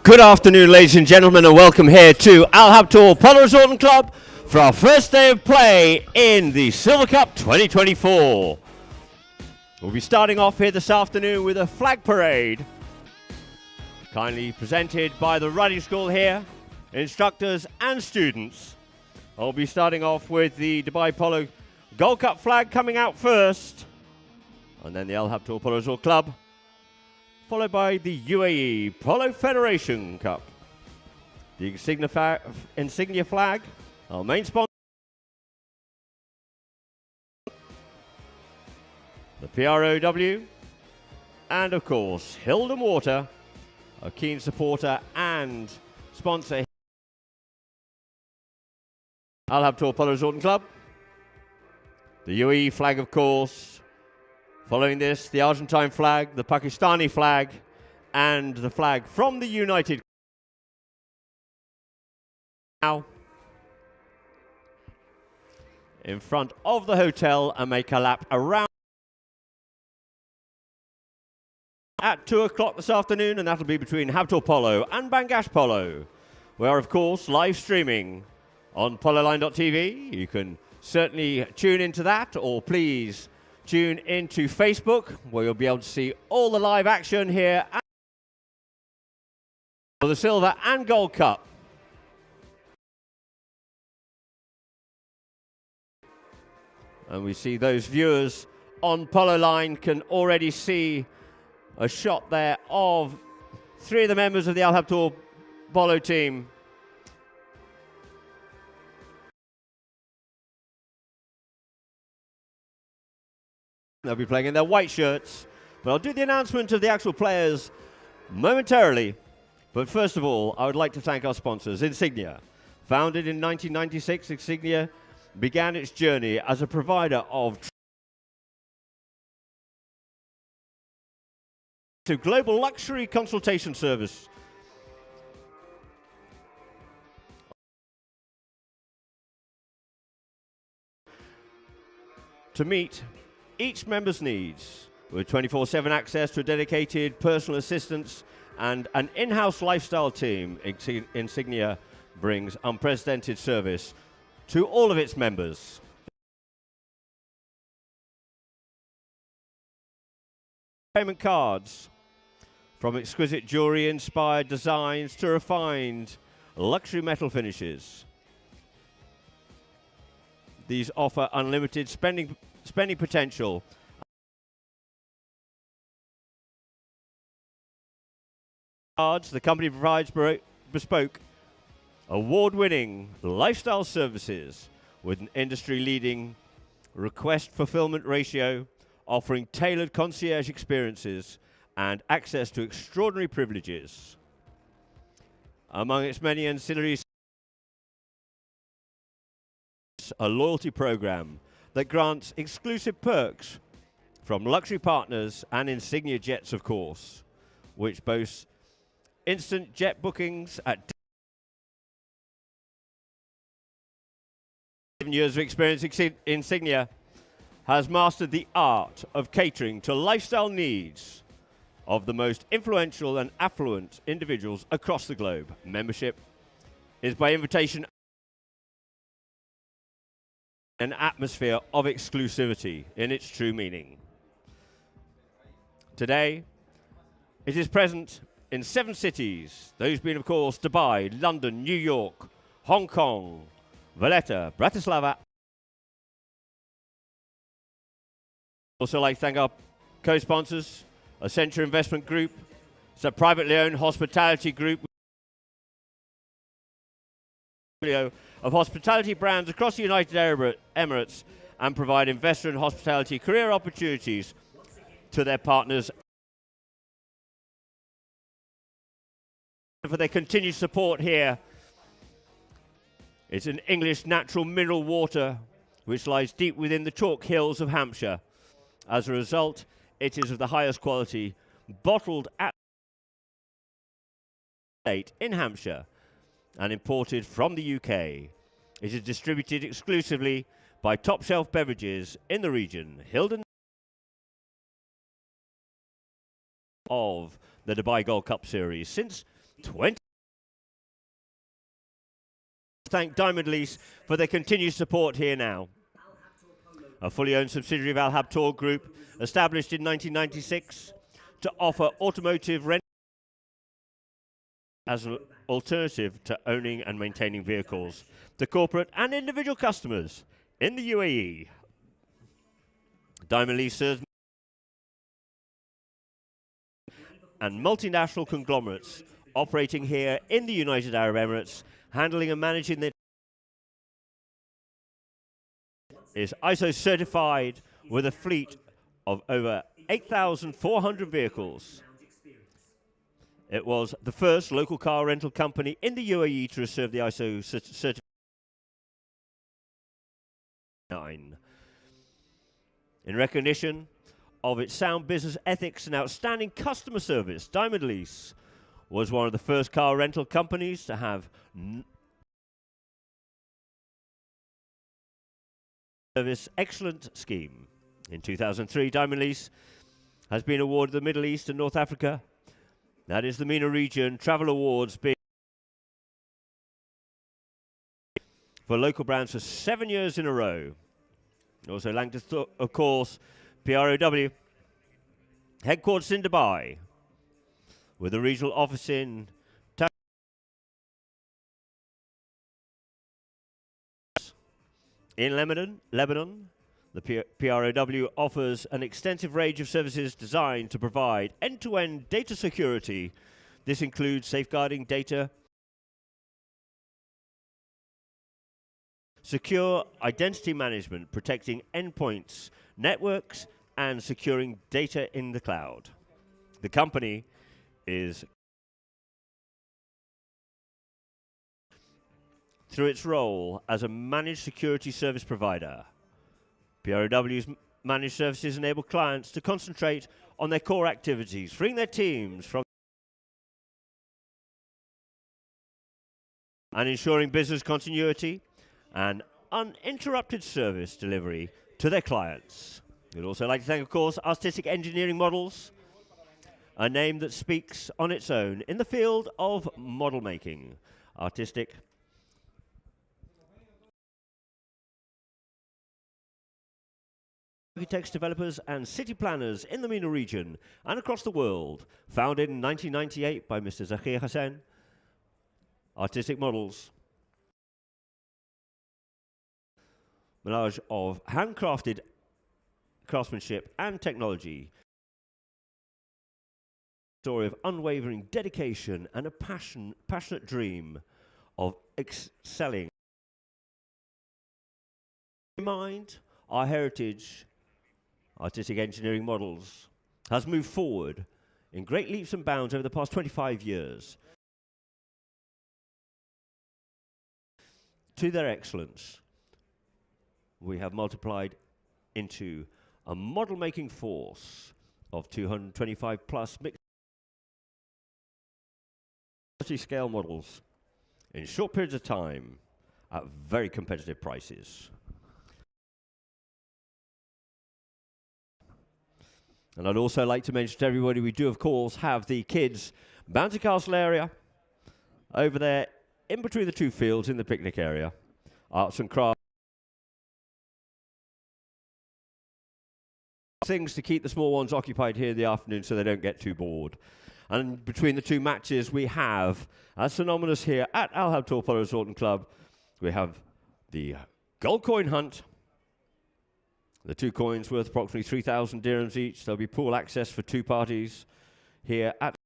Good afternoon, ladies and gentlemen, and welcome here to Al Habtoor Polo Resort and Club for our first day of play in the Silver Cup 2024. We'll be starting off here this afternoon with a flag parade, kindly presented by the riding school here, instructors and students. I'll be starting off with the Dubai Polo Gold Cup flag coming out first, and then the Al Habtoor Polo Resort Club, followed by the UAE Polo Federation Cup. The insignia flag, our main sponsor, the PROW, and of course, Hilden Water, a keen supporter and sponsor. Al Habtoor Polo Resort and Club. The UAE flag, of course. Following this, the Argentine flag, the Pakistani flag, and the flag from the United Kingdom. Now, in front of the hotel and make a lap around at 2 o'clock this afternoon, and that'll be between Habtoor Polo and Bangash Polo. We are, of course, live streaming on pololine.tv. You can certainly tune into that, or please tune into Facebook, where you'll be able to see all the live action here for the Silver and Gold Cup. And we see those viewers on Polo Line can already see a shot there of 3 of the members of the Al Habtoor Polo team. They'll be playing in their white shirts, but I'll do the announcement of the actual players momentarily. But first of all, I would like to thank our sponsors, Insignia. Founded in 1996, Insignia began its journey as a provider of to global luxury consultation service. To meet each member's needs, with 24/7 access to a dedicated personal assistance and an in-house lifestyle team, Insignia brings unprecedented service to all of its members. Payment cards, from exquisite jewelry-inspired designs to refined luxury metal finishes. These offer unlimited spending potential. The company provides bespoke, award-winning lifestyle services with an industry-leading request fulfillment ratio, offering tailored concierge experiences and access to extraordinary privileges. Among its many ancillaries, a loyalty program that grants exclusive perks from luxury partners and Insignia Jets, of course, which boasts instant jet bookings at 7 years of experience. Insignia has mastered the art of catering to lifestyle needs of the most influential and affluent individuals across the globe. Membership is by invitation, an atmosphere of exclusivity in its true meaning. Today, it is present in 7 cities, those being, of course, Dubai, London, New York, Hong Kong, Valletta, Bratislava. Also like to thank our co-sponsors, Accenture Investment Group. It's a privately owned hospitality group of hospitality brands across the United Arab Emirates, and provide investor and hospitality career opportunities to their partners for their continued support here. It's an English natural mineral water which lies deep within the chalk hills of Hampshire. As a result, it is of the highest quality, bottled at in Hampshire and imported from the UK. It is distributed exclusively by Top Shelf Beverages in the region. Hilden of the Dubai Gold Cup Series since 20. Thank Diamond Lease for their continued support here now. A fully owned subsidiary of Al Habtoor Group, established in 1996 to offer automotive rent as an alternative to owning and maintaining vehicles to corporate and individual customers in the UAE. Diamond Lease serves and multinational conglomerates operating here in the United Arab Emirates, handling and managing their is ISO certified with a fleet of over 8,400 vehicles. It was the first local car rental company in the UAE to receive the ISO certification. In recognition of its sound business ethics and outstanding customer service, Diamond Lease was one of the first car rental companies to have service excellent scheme. In 2003, Diamond Lease has been awarded the Middle East and North Africa, that is the MENA region, Travel Awards being for local brands for 7 years in a row. Also Langdon, of course, PROW, headquarters in Dubai, with a regional office in Lebanon. The PROW offers an extensive range of services designed to provide end-to-end data security. This includes safeguarding data, secure identity management, protecting endpoints, networks, and securing data in the cloud. The company is, through its role as a managed security service provider, PROW's managed services enable clients to concentrate on their core activities, freeing their teams from and ensuring business continuity and uninterrupted service delivery to their clients. We'd also like to thank, of course, Artistic Engineering Models, a name that speaks on its own in the field of model making. Artistic architects, developers, and city planners in the MENA region and across the world. Founded in 1998 by Mr. Zakir Hassan, Artistic Models, melange of handcrafted craftsmanship and technology, story of unwavering dedication and a passionate dream of excelling. In mind, our heritage, Artistic Engineering Models, has moved forward in great leaps and bounds over the past 25 years. To their excellence, we have multiplied into a model-making force of 225 plus mixed scale models in short periods of time at very competitive prices. And I'd also like to mention to everybody, we do, of course, have the kids' bouncy castle area over there in between the two fields in the picnic area. Arts and crafts. Things to keep the small ones occupied here in the afternoon so they don't get too bored. And between the two matches, we have, as synonymous here at Al Habtoor Polo Resort and Club, we have the gold coin hunt. The 2 coins worth approximately 3,000 dirhams each. There'll be pool access for 2 parties here at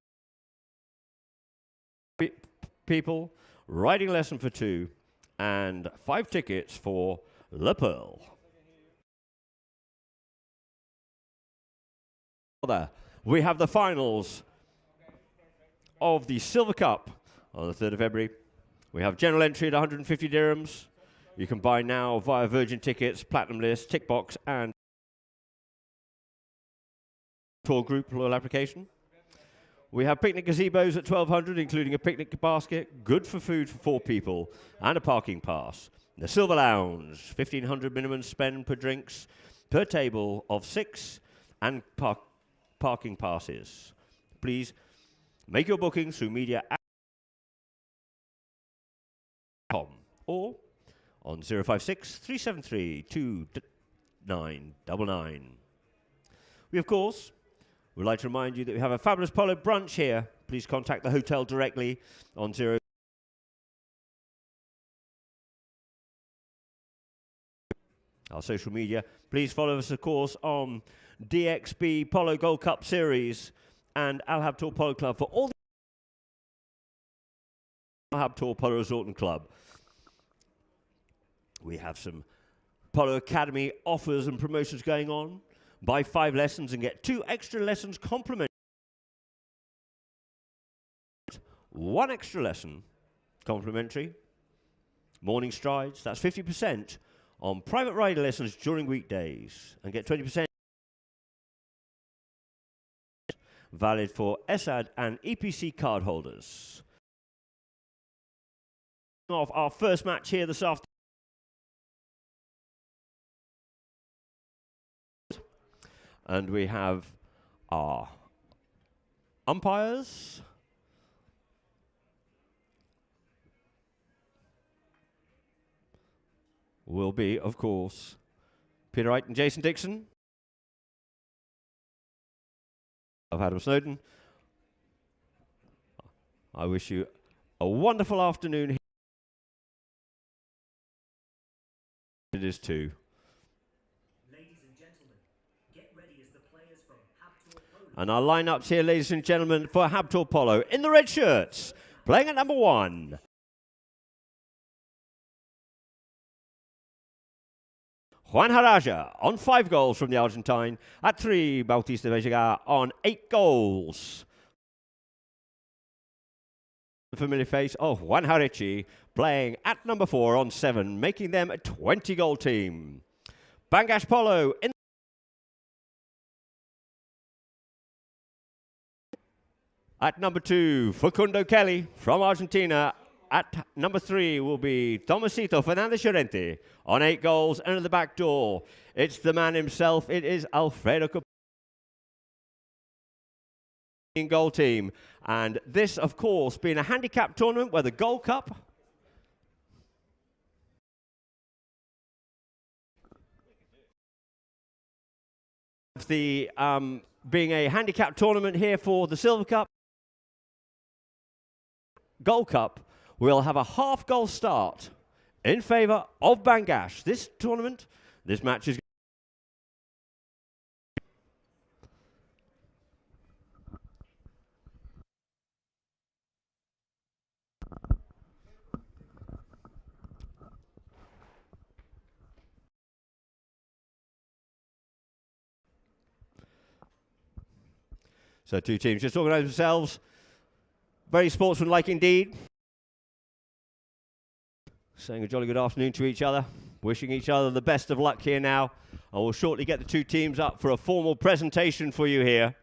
people, riding lesson for 2, and 5 tickets for Le Pearl. We have the finals of the Silver Cup on the 3rd of February. We have general entry at 150 dirhams. You can buy now via Virgin Tickets, Platinum List, Tickbox, and tour group loyal application. We have picnic gazebos at 1,200, including a picnic basket, good for food for 4 people, and a parking pass. The Silver Lounge, 1,500 minimum spend per drinks, per table of 6, and parking passes. Please make your bookings through media or on 056 373 2999. We, of course, would like to remind you that we have a fabulous polo brunch here. Please contact the hotel directly on 0. Our social media. Please follow us, of course, on DXB Polo Gold Cup Series and Al Habtoor Polo Club for all the Al Habtoor Polo Resort and Club. We have some Polo Academy offers and promotions going on. Buy 5 lessons and get 2 extra lessons complimentary. 1 extra lesson complimentary. Morning strides, that's 50% on private rider lessons during weekdays, and get 20% valid for SAD and EPC card holders. Off our first match here this afternoon. And we have our umpires. Will be, of course, Peter Wright and Jason Dixon of Adam Snowden. I wish you a wonderful afternoon here. It is too. Ladies and gentlemen, get ready as the players from Habtoor Polo. And our lineups here, ladies and gentlemen, for Habtoor Polo. In the red shirts, playing at number 1. Juan Haraja on 5 goals from the Argentine. At 3, Bautista Vega on 8 goals. The familiar face of Juan Harichi playing at number 4 on 7, making them a 20-goal team. Bangash Polo in at number 2, Facundo Kelly from Argentina. At number 3 will be Tomasito Fernandez Llorente on 8 goals. And at the back door, it's the man himself. It is Alfredo in goal team. And this, of course, being a handicap tournament where the Gold Cup being a handicap tournament here for the Silver Cup, Gold Cup, we'll have a half-goal start in favour of Bangash. This tournament, this match is... So 2 teams just organise themselves. Very sportsmanlike indeed. Saying a jolly good afternoon to each other. Wishing each other the best of luck here now. I will shortly get the 2 teams up for a formal presentation for you here.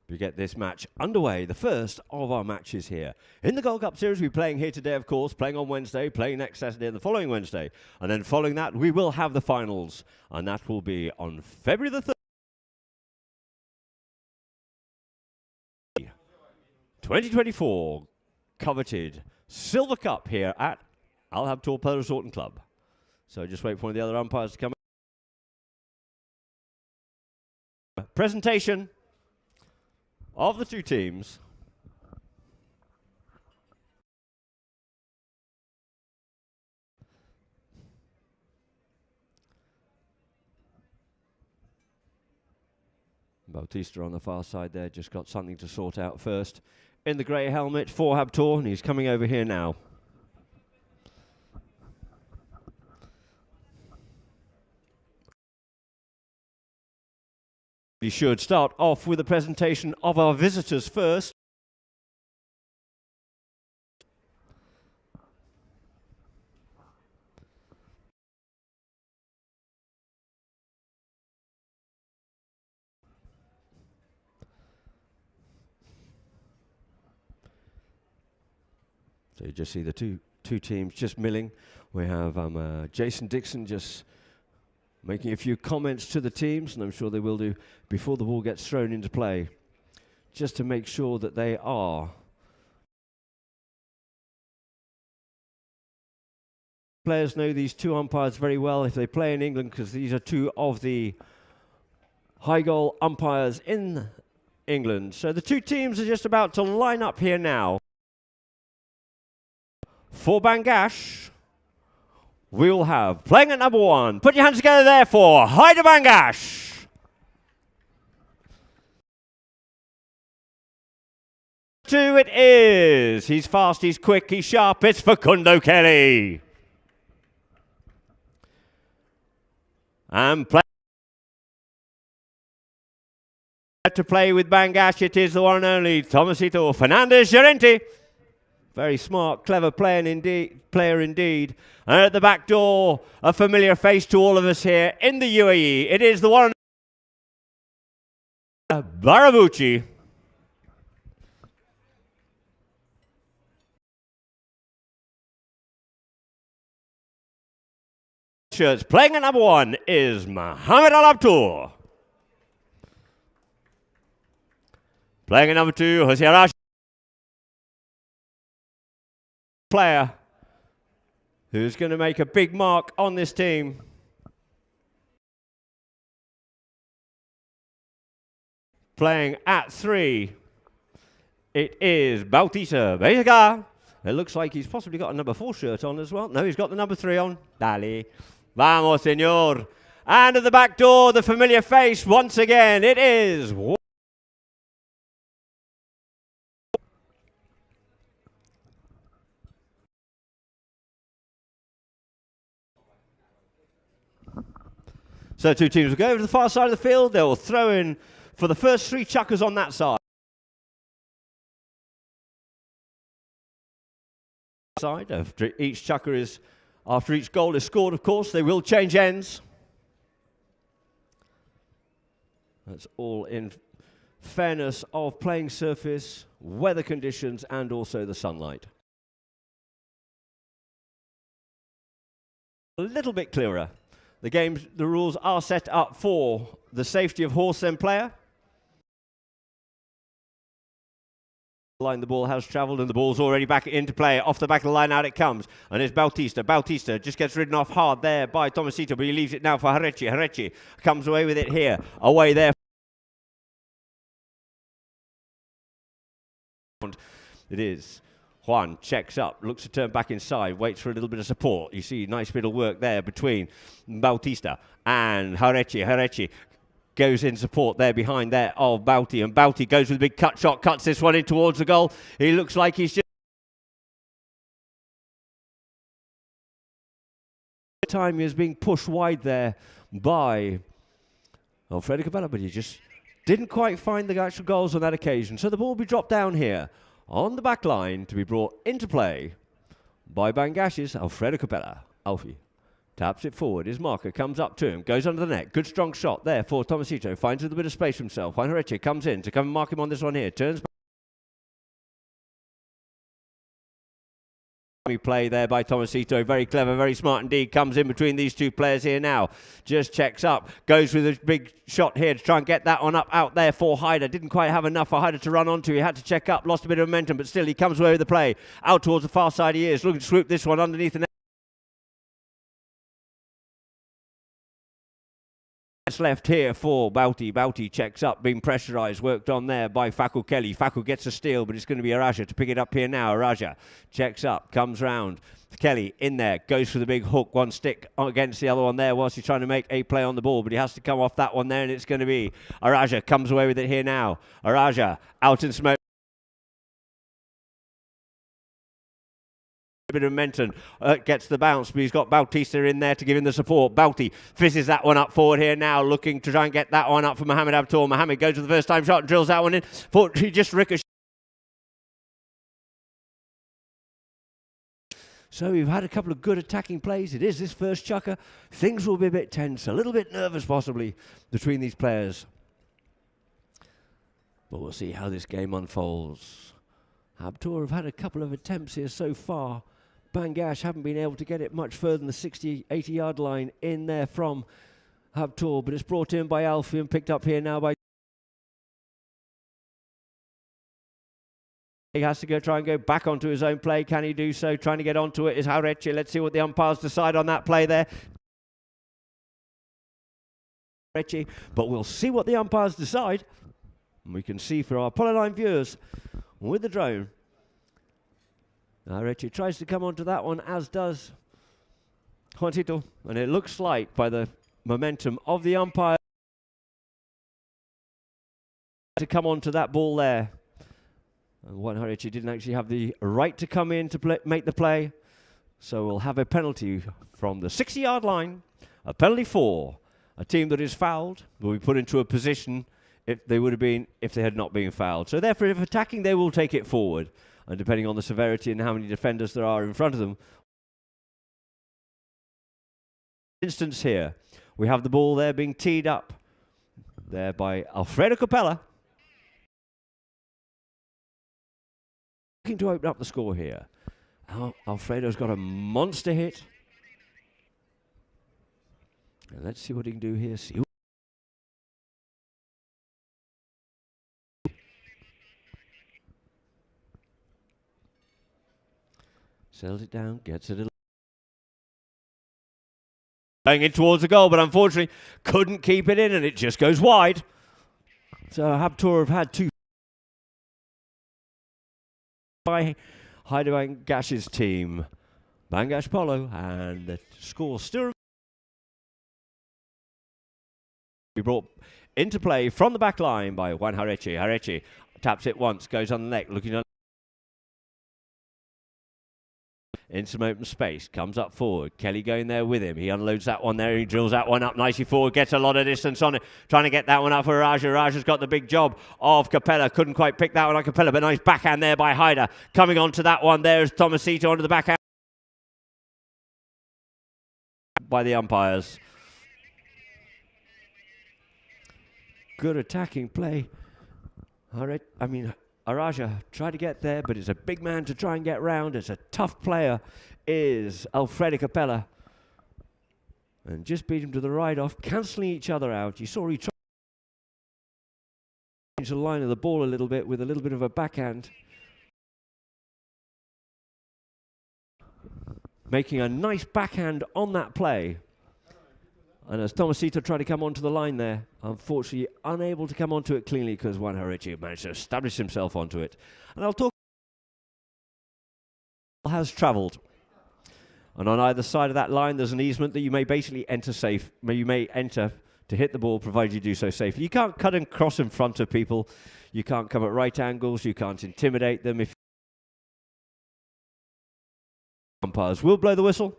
We get this match underway, the first of our matches here. In the Gold Cup Series, we're playing here today, of course, playing on Wednesday, playing next Saturday and the following Wednesday. And then following that, we will have the finals. And that will be on February the 3rd. 2024 coveted Silver Cup here at Al Habtoor Polo Resort and Club. So just wait for one of the other umpires to come. Presentation of the 2 teams. Bautista on the far side there, just got something to sort out first. In the grey helmet for Habtoor, and he's coming over here now. We should start off with a presentation of our visitors first. So you just see the two teams just milling. We have Jason Dixon just making a few comments to the teams, and I'm sure they will do before the ball gets thrown into play, just to make sure that they are players know these two umpires very well if they play in England, because these are two of the high goal umpires in England. So the two teams are just about to line up here now. For Bangash, we will have, playing at number 1, put your hands together there for Haider Bangash. 2 it is. He's fast, he's quick, he's sharp. It's Facundo Kelly. And to play with Bangash, it is the one and only Tomasito Fernandez Llorente. Very smart, clever player indeed. And at the back door, a familiar face to all of us here in the UAE. It is the one and only Barabuchi. Shirts playing at number 1 is Mohamed Al Abtour. Playing at number 2, Jose Arash. Player who's going to make a big mark on this team. Playing at 3, it is Bautista Vega. It looks like he's possibly got a number 4 shirt on as well. No, he's got the number 3 on. Dale. Vamos, senor. And at the back door, the familiar face once again. It is... So two teams will go over to the far side of the field. They'll throw in for the first 3 chuckers on that side. After each chucker is, after each goal is scored, of course, they will change ends. That's all in fairness of playing surface, weather conditions, and also the sunlight. A little bit clearer. The rules are set up for the safety of horse and player. Line, the ball has travelled and the ball's already back into play. Off the back of the line, out it comes. And it's Bautista. Bautista just gets ridden off hard there by Tomasito, but he leaves it now for Harechi. Harechi comes away with it here. Away there. It is. Juan checks up, looks to turn back inside, waits for a little bit of support. You see nice bit of work there between Bautista and Harechi. Harechi goes in support there behind there of Bauti, and Bauti goes with a big cut shot, cuts this one in towards the goal. He looks like he's just... Time he is being pushed wide there by Alfredo Cabela, but he just didn't quite find the actual goals on that occasion. So the ball will be dropped down here on the back line to be brought into play by Bangash's Alfredo Cabela. Alfie taps it forward. His marker comes up to him, goes under the net. Good strong shot there for Tomasito. Finds a little bit of space for himself. Juan Hareche comes in to come and mark him on this one here. Turns back. Play there by Tomasito. Very clever, very smart indeed. Comes in between these two players here now. Just checks up. Goes with a big shot here to try and get that one up out there for Haider. Didn't quite have enough for Haider to run onto. He had to check up. Lost a bit of momentum, but still he comes away with the play. Out towards the far side he is. Looking to swoop this one underneath the net. Left here for Bauti. Bauti checks up, being pressurised, worked on there by Fakul Kelly. Fakul gets a steal, but it's going to be Araja to pick it up here now. Araja checks up, comes round. Kelly in there, goes for the big hook, one stick against the other one there whilst he's trying to make a play on the ball, but he has to come off that one there, and it's going to be Araja comes away with it here now. Araja out in smoke. Bit of momentum, gets the bounce, but he's got Bautista in there to give him the support. Bauti fizzes that one up forward here now, looking to try and get that one up for Mohamed Abtour. Mohamed goes for the first time shot and drills that one in. He just ricochets. So we've had a couple of good attacking plays. It is this first chucker. Things will be a bit tense, a little bit nervous possibly between these players. But we'll see how this game unfolds. Abtour have had a couple of attempts here so far. Bangash haven't been able to get it much further than the 60, 80-yard line in there from up tall, but it's brought in by Alfie and picked up here now by... He has to try and go back onto his own play. Can he do so? Trying to get onto it is Harechi. Let's see what the umpires decide on that play there. Harechi, but we'll see what the umpires decide. And we can see for our Polyline viewers with the drone. Harechi tries to come onto that one, as does Juancito. And it looks like, by the momentum of the umpire, to come onto that ball there. And Juan Harechi didn't actually have the right to come in to make the play. So we'll have a penalty from the 60-yard line. A penalty for a team that is fouled will be put into a position if they would have been if they had not been fouled. So therefore, if attacking, they will take it forward. And depending on the severity and how many defenders there are in front of them. Instance here, we have the ball there being teed up there by Alfredo Capella. Looking to open up the score here. Alfredo's got a monster hit. And let's see what he can do here. Sells it down, gets it. Going in towards the goal, but unfortunately couldn't keep it in, and it just goes wide. So Habtoor have had two by Haida Bangash's team, Bangash Polo, and the score still be brought into play from the back line by Juan Harechi. Harechi taps it once, goes on the neck, looking on in some open space, comes up forward. Kelly going there with him. He unloads that one there. He drills that one up nicely forward, gets a lot of distance on it, trying to get that one up for Raja. Raja's got the big job of Capella. Couldn't quite pick that one on Capella, but nice backhand there by Haida. Coming on to that one, there's Tomasito onto the backhand by the umpires. Good attacking play. Araja tried to get there, but it's a big man to try and get round. It's a tough player, is Alfredo Capella. And just beat him to the right off, cancelling each other out. You saw he tried to change the line of the ball a little bit with a little bit of a backhand. Making a nice backhand on that play. And as Tomasito tried to come onto the line there, unfortunately unable to come onto it cleanly because Juan Harechi managed to establish himself onto it. And I'll talk has travelled. And on either side of that line there's an easement that you may basically enter safe. You may enter to hit the ball provided you do so safely. You can't cut and cross in front of people. You can't come at right angles. You can't intimidate them. If umpires will blow the whistle.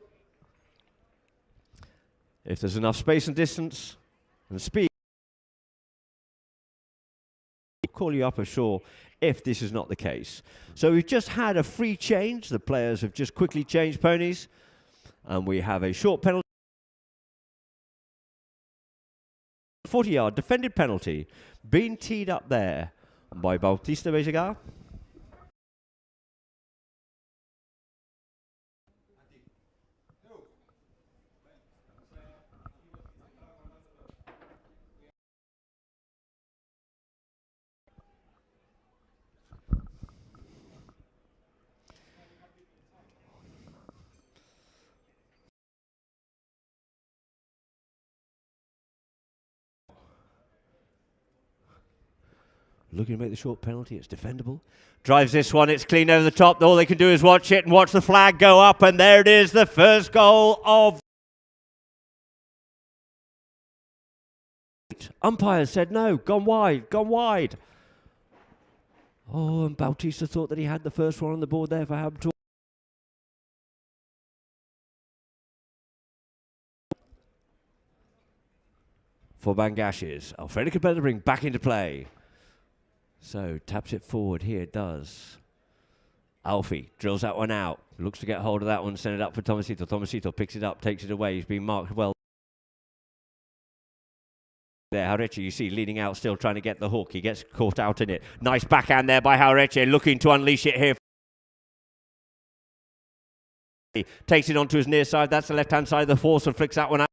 If there's enough space and distance and speed, we'll call you up ashore if this is not the case. So we've just had a free change. The players have just quickly changed ponies. And we have a short penalty. 40-yard defended penalty being teed up there by Bautista Bejagar. Looking to make the short penalty, it's defendable. Drives this one, it's clean over the top. All they can do is watch it and watch the flag go up, and there it is, the first goal of... Umpires said no, gone wide, gone wide. Oh, and Bautista thought that he had the first one on the board there for Habtoor. For Bangashes, Alfredo Capella to bring back into play. So, taps it forward, here it does. Alfie drills that one out. Looks to get hold of that one, send it up for Tomasito. Tomasito picks it up, takes it away. He's been marked well. There, Harechi, you see, leaning out, still trying to get the hook. He gets caught out in it. Nice backhand there by Harechi, looking to unleash it here. He takes it onto his near side. That's the left-hand side of the force and flicks that one out.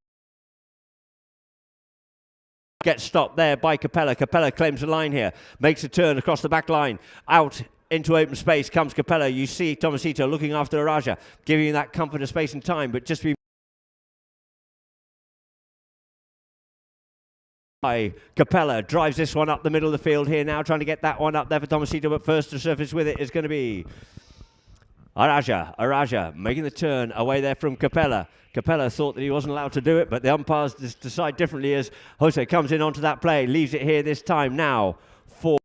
Gets stopped there by Capella. Capella claims the line here. Makes a turn across the back line. Out into open space comes Capella. You see Tomasito looking after Araja, giving you that comfort of space and time, but just be Capella drives this one up the middle of the field here now, trying to get that one up there for Tomasito, but first to surface with it is going to be Araja making the turn away there from Capella. Capella thought that he wasn't allowed to do it, but the umpires decide differently as Jose comes in onto that play, leaves it here this time now for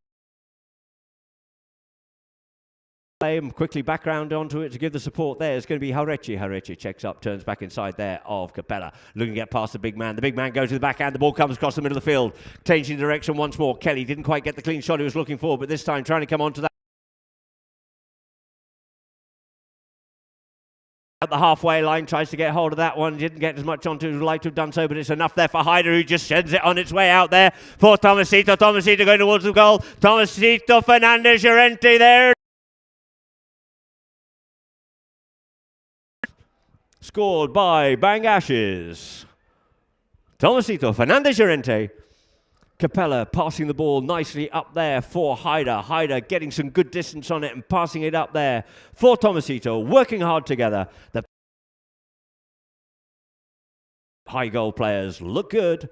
quickly background onto it to give the support there. It's going to be Haurechi. Haurechi checks up, turns back inside there of Capella. Looking to get past the big man. The big man goes to the backhand. The ball comes across the middle of the field. Changing direction once more. Kelly didn't quite get the clean shot he was looking for, but this time trying to come onto that. At the halfway line, tries to get hold of that one. Didn't get as much onto as would like to have done so, but it's enough there for Hyder, who just sends it on its way out there for Tomasito. Tomasito going towards the goal. Tomasito Fernandez Llorente there. Scored by Bangashes. Tomasito Fernandez Llorente. Capella passing the ball nicely up there for Hyder. Hyder getting some good distance on it and passing it up there for Tomasito. Working hard together. The high goal players look good.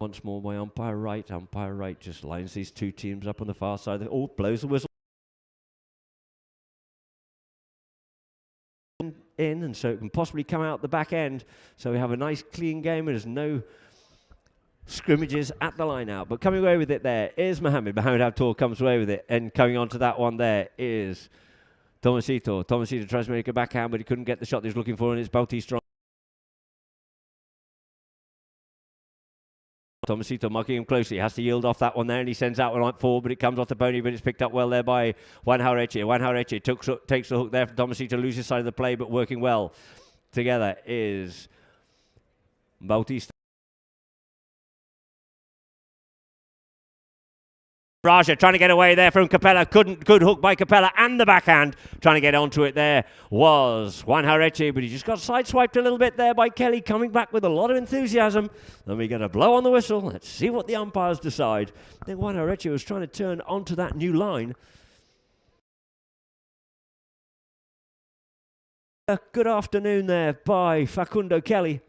Once more by umpire right. Umpire right just lines these two teams up on the far side. Oh, blows the whistle. In, and so it can possibly come out the back end, so we have a nice clean game and there's no scrimmages at the line out. But coming away with it there is Mohammed Abtor comes away with it, and coming on to that one there is Tomasito. Tomasito tries to make a backhand, but he couldn't get the shot he was looking for, and it's Bautista. Tomasito marking him closely, has to yield off that one there, and he sends that one forward, but it comes off the pony, but it's picked up well there by Juan Jaureche. Juan Jaureche takes the hook there for Tomasito, loses side of the play, but working well together is Bautista. Raja trying to get away there from Capella. Good hook by Capella and the backhand. Trying to get onto it there was Juan Jaureche, but he just got sideswiped a little bit there by Kelly, coming back with a lot of enthusiasm. Then we get a blow on the whistle. Let's see what the umpires decide. I think Juan Jaureche was trying to turn onto that new line. A good afternoon there by Facundo Kelly.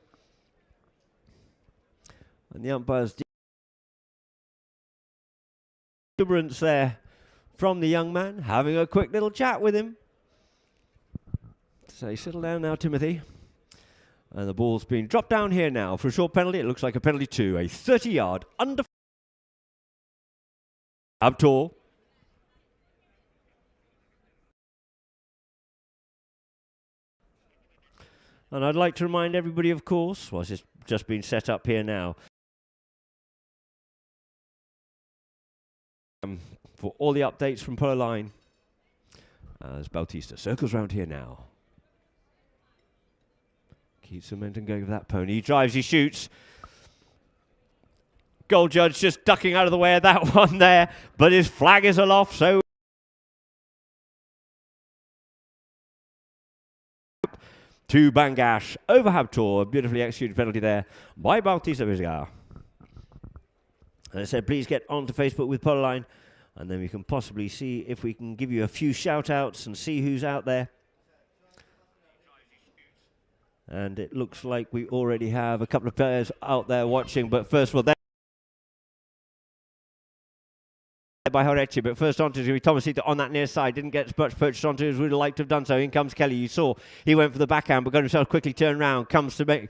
And the umpires exuberance there from the young man, having a quick little chat with him. So settle down now, Timothy. And the ball's been dropped down here now for a short penalty. It looks like a penalty too. A 30-yard under. Abtor. And I'd like to remind everybody, of course, well, it's just been set up here now. For all the updates from Polo Line, as Bautista circles round here now. Keeps the momentum going for that pony. He drives, he shoots. Goal judge just ducking out of the way of that one there, but his flag is aloft, so to Bangash over Habtor. Beautifully executed penalty there by Bautista Vizgar. As I said, please get onto Facebook with Polo Line, and then we can possibly see if we can give you a few shout-outs and see who's out there. And it looks like we already have a couple of players out there watching, but first of all, by Horechi, but first on to Tomasito on that near side. Didn't get as much purchased onto as we'd like to have done so. In comes Kelly. You saw he went for the backhand, but got himself quickly turned around. Comes to make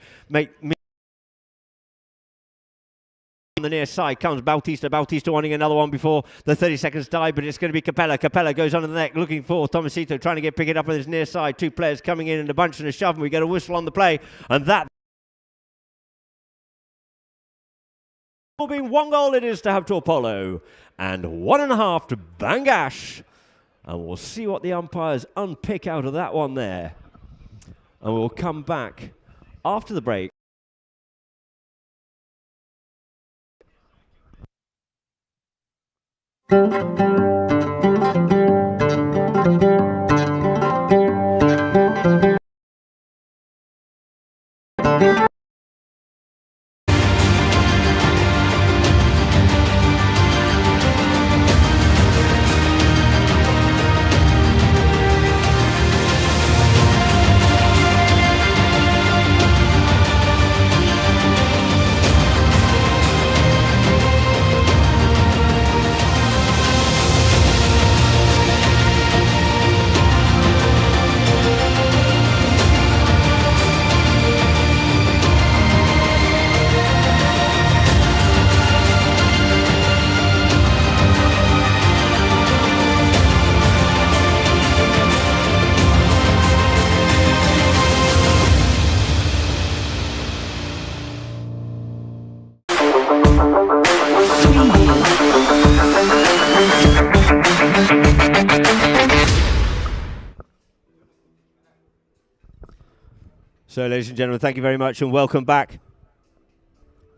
on the near side comes Bautista. Bautista wanting another one before the 30 seconds die, but it's going to be Capella. Capella goes under the neck looking for Tomasito, trying to pick it up on his near side. Two players coming in a bunch and a shove, and we get a whistle on the play, and that will be 1 goal it is to Habtor Polo, and 1.5 to Bangash. And we'll see what the umpires unpick out of that one there. And we'll come back after the break. So, ladies and gentlemen, thank you very much and welcome back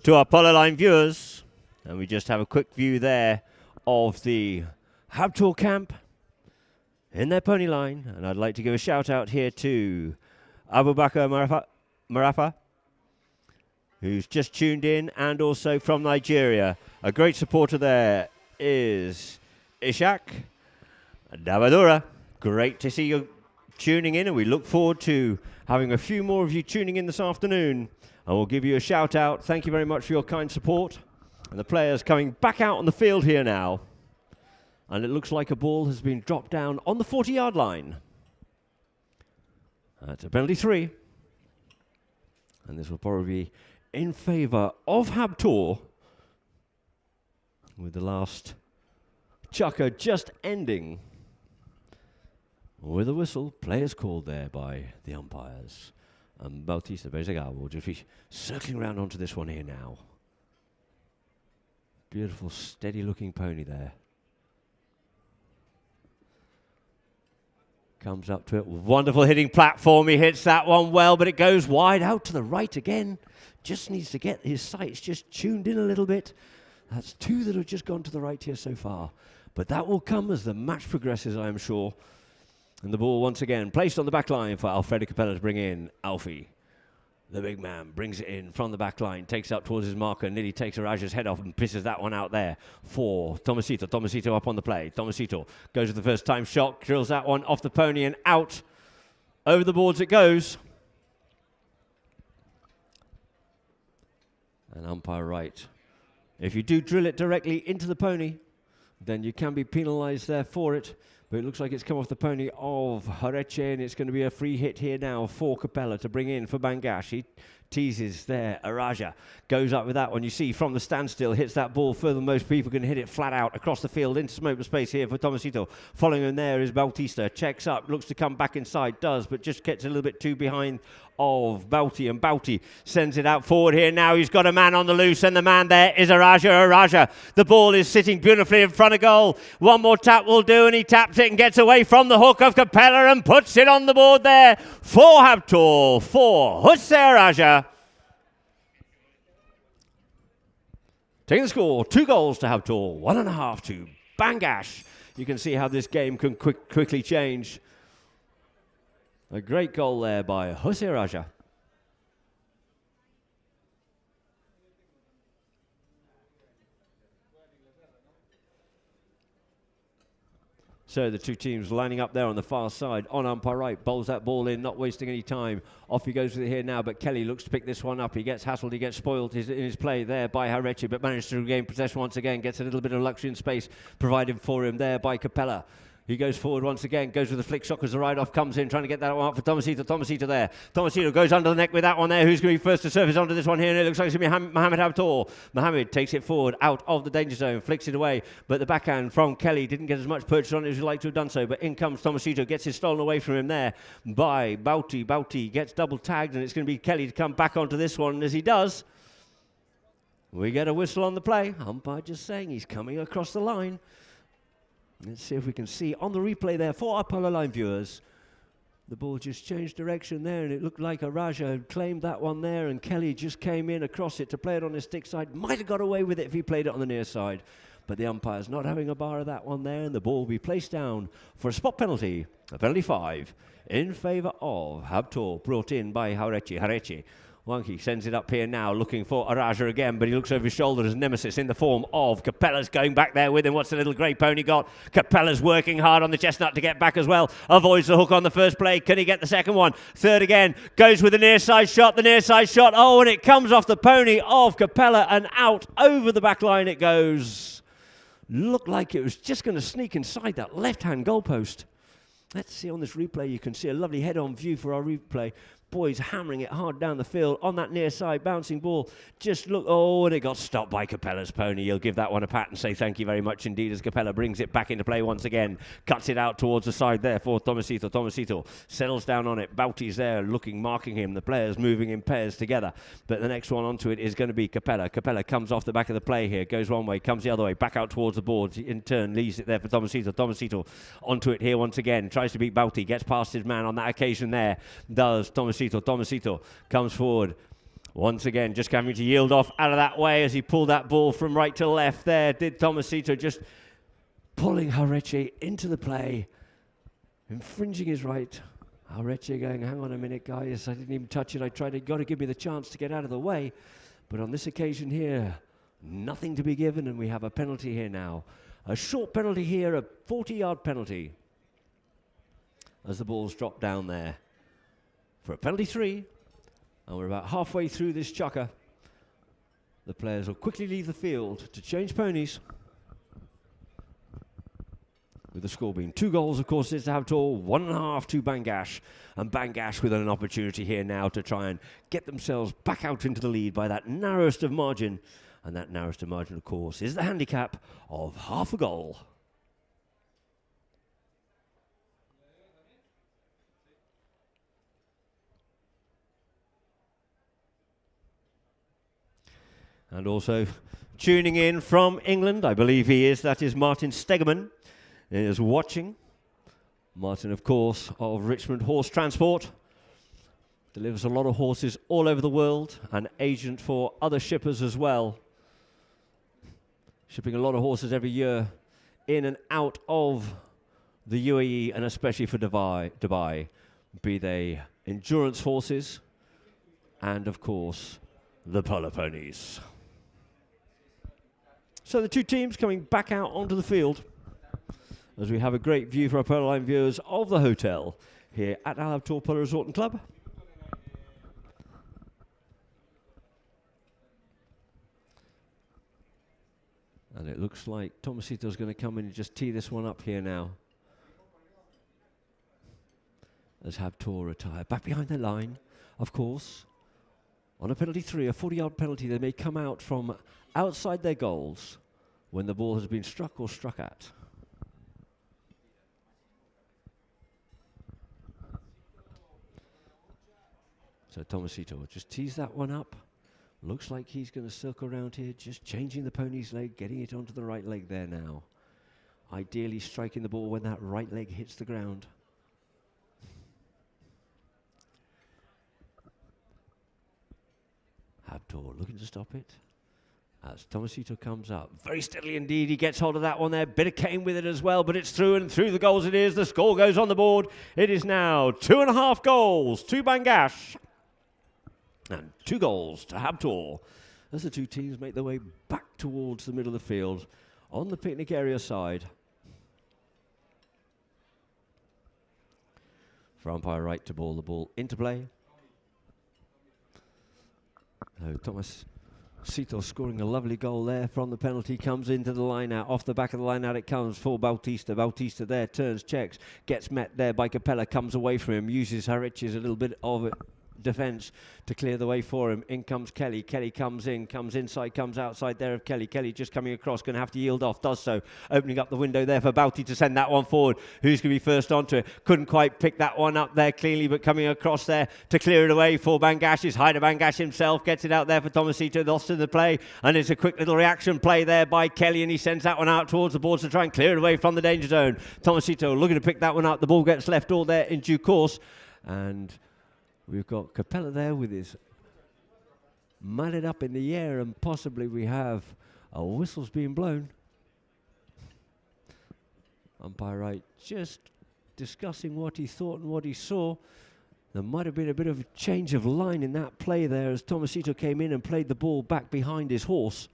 to our Polo Line viewers. And we just have a quick view there of the Habtoor camp in their pony line. And I'd like to give a shout out here to Abu Bakr Marafa, who's just tuned in, and also from Nigeria. A great supporter there is Ishak Davadura. Great to see you tuning in, and we look forward to having a few more of you tuning in this afternoon. And we'll give you a shout out. Thank you very much for your kind support. And the players coming back out on the field here now. And it looks like a ball has been dropped down on the 40-yard line. That's a penalty 3. And this will probably be in favour of Habtoor, with the last chucker just ending with a whistle. Players called there by the umpires. And Bautista Bezegal will just be circling around onto this one here now. Beautiful, steady-looking pony there. Comes up to it. Wonderful hitting platform. He hits that one well, but it goes wide out to the right again. Just needs to get his sights just tuned in a little bit. That's 2 that have just gone to the right here so far. But that will come as the match progresses, I am sure. And the ball once again placed on the back line for Alfredo Capella to bring in Alfie. The big man brings it in from the back line, takes up towards his marker, nearly takes Araja's head off and pisses that one out there for Tomasito. Tomasito up on the play. Tomasito goes with the first time shot, drills that one off the pony and out. Over the boards it goes. And umpire right. If you do drill it directly into the pony, then you can be penalised there for it. But it looks like it's come off the pony of Hareche, and it's going to be a free hit here now for Capella to bring in for Bangash. He teases there. Araja goes up with that one. You see from the standstill, hits that ball further than most people can hit it flat out across the field into some open space here for Tomasito. Following him there is Bautista. Checks up, looks to come back inside, does, but just gets a little bit too behind of Bauti, and Bauti sends it out forward here now. He's got a man on the loose, and the man there is Araja. Araja, the ball is sitting beautifully in front of goal. One more tap will do, and he taps it and gets away from the hook of Capella and puts it on the board there for Habtoor, for Hussein Araja. Taking the score, 2 goals to Habtoor, 1.5 to Bangash. You can see how this game can quickly change. A great goal there by Hussein Raja. So the two teams lining up there on the far side. On umpire right, bowls that ball in, not wasting any time. Off he goes with it here now, but Kelly looks to pick this one up. He gets hassled, he gets spoiled in his play there by Hareche, but managed to regain possession once again. Gets a little bit of luxury and space provided for him there by Capella. He goes forward once again, goes with the flick shot as the ride-off comes in, trying to get that one up for Tomasito. Tomasito there. Tomasito goes under the neck with that one there. Who's going to be first to surface onto this one here? And it looks like it's going to be Mohamed Habtoor. Mohamed takes it forward, out of the danger zone, flicks it away. But the backhand from Kelly didn't get as much purchase on it as he'd like to have done so. But in comes Tomasito, gets it stolen away from him there by Bauti. Bauti gets double tagged, and it's going to be Kelly to come back onto this one. And as he does, we get a whistle on the play. Umpire just saying he's coming across the line. Let's see if we can see on the replay there for our Polo Line viewers. The ball just changed direction there, and it looked like Araja had claimed that one there, and Kelly just came in across it to play it on his stick side. Might have got away with it if he played it on the near side. But the umpire's not having a bar of that one there, and the ball will be placed down for a spot penalty, a penalty 5, in favour of Habtoor, brought in by Hareche. Wanky sends it up here now, looking for Araja again, but he looks over his shoulder as nemesis in the form of Capella's going back there with him. What's the little grey pony got? Capella's working hard on the chestnut to get back as well. Avoids the hook on the first play. Can he get the second one? Third again. Goes with the near side shot. Oh, and it comes off the pony of Capella and out over the back line it goes. Looked like it was just going to sneak inside that left-hand goalpost. Let's see on this replay. You can see a lovely head-on view for our replay. Boys hammering it hard down the field on that near side, bouncing ball. Just look, oh, and it got stopped by Capella's pony. He'll give that one a pat and say thank you very much indeed as Capella brings it back into play once again. Cuts it out towards the side there for Tomasito. Tomasito settles down on it. Bauti's there looking, marking him. The players moving in pairs together. But the next one onto it is going to be Capella. Capella comes off the back of the play here, goes one way, comes the other way, back out towards the boards. In turn, leaves it there for Tomasito. Tomasito onto it here once again. Tries to beat Bauti, gets past his man on that occasion there. Does Tomasito. Tomasito. Tomasito comes forward. Once again, just having to yield off out of that way as he pulled that ball from right to left there. Did Tomasito, just pulling Hareche into the play, infringing his right. Hareche going, hang on a minute, guys. I didn't even touch it. Got to give me the chance to get out of the way. But on this occasion here, nothing to be given, and we have a penalty here now. A short penalty here, a 40-yard penalty. As the ball's dropped down there for a penalty 3. And we're about halfway through this chukker. The players will quickly leave the field to change ponies. With the score being 2 goals, of course, it's to Habtoor, 1.5 to Bangash. And Bangash with an opportunity here now to try and get themselves back out into the lead by that narrowest of margin. And that narrowest of margin, of course, is the handicap of half a goal. And also tuning in from England, I believe he is, that is Martin Stegeman, is watching. Martin, of course, of Richmond Horse Transport. Delivers a lot of horses all over the world, an agent for other shippers as well. Shipping a lot of horses every year in and out of the UAE and especially for Dubai, be they endurance horses and, of course, the polo ponies. So the two teams coming back out onto the field as we have a great view for our Polo Line viewers of the hotel here at Al Habtoor Polo Resort and Club. And it looks like Tomasito's going to come in and just tee this one up here now. As Habtoor retire back behind the line, of course. On a penalty 3, a 40-yard penalty, they may come out from outside their goals when the ball has been struck or struck at. So Tomasito will just tease that one up. Looks like he's going to circle around here, just changing the pony's leg, getting it onto the right leg there now. Ideally striking the ball when that right leg hits the ground. Habtoor looking to stop it. As Tomasito comes up, very steadily indeed, he gets hold of that one there. Bit of cane with it as well, but it's through and through the goals it is. The score goes on the board. It is now 2.5 goals to Bangash and 2 goals to Habtoor as the two teams make their way back towards the middle of the field on the picnic area side. For umpire right to ball the ball into play. Tomasito scoring a lovely goal there from the penalty, comes into the line out, off the back of the line out it comes for Bautista. Bautista there, turns, checks, gets met there by Capella, comes away from him, uses Hareche's a little bit of it. Defence to clear the way for him. In comes Kelly. Kelly comes in, comes inside, comes outside there of Kelly. Kelly just coming across, going to have to yield off, does so. Opening up the window there for Bauti to send that one forward. Who's going to be first onto it? Couldn't quite pick that one up there cleanly, but coming across there to clear it away for Bangash is Hyder Bangash himself. Gets it out there for Tomasito, lost in the play. And it's a quick little reaction play there by Kelly, and he sends that one out towards the boards to try and clear it away from the danger zone. Tomasito looking to pick that one up. The ball gets left all there in due course. And we've got Capella there with his mallet up in the air, and possibly we have a whistle's being blown. Umpire right just discussing what he thought and what he saw. There might have been a bit of a change of line in that play there as Tomasito came in and played the ball back behind his horse.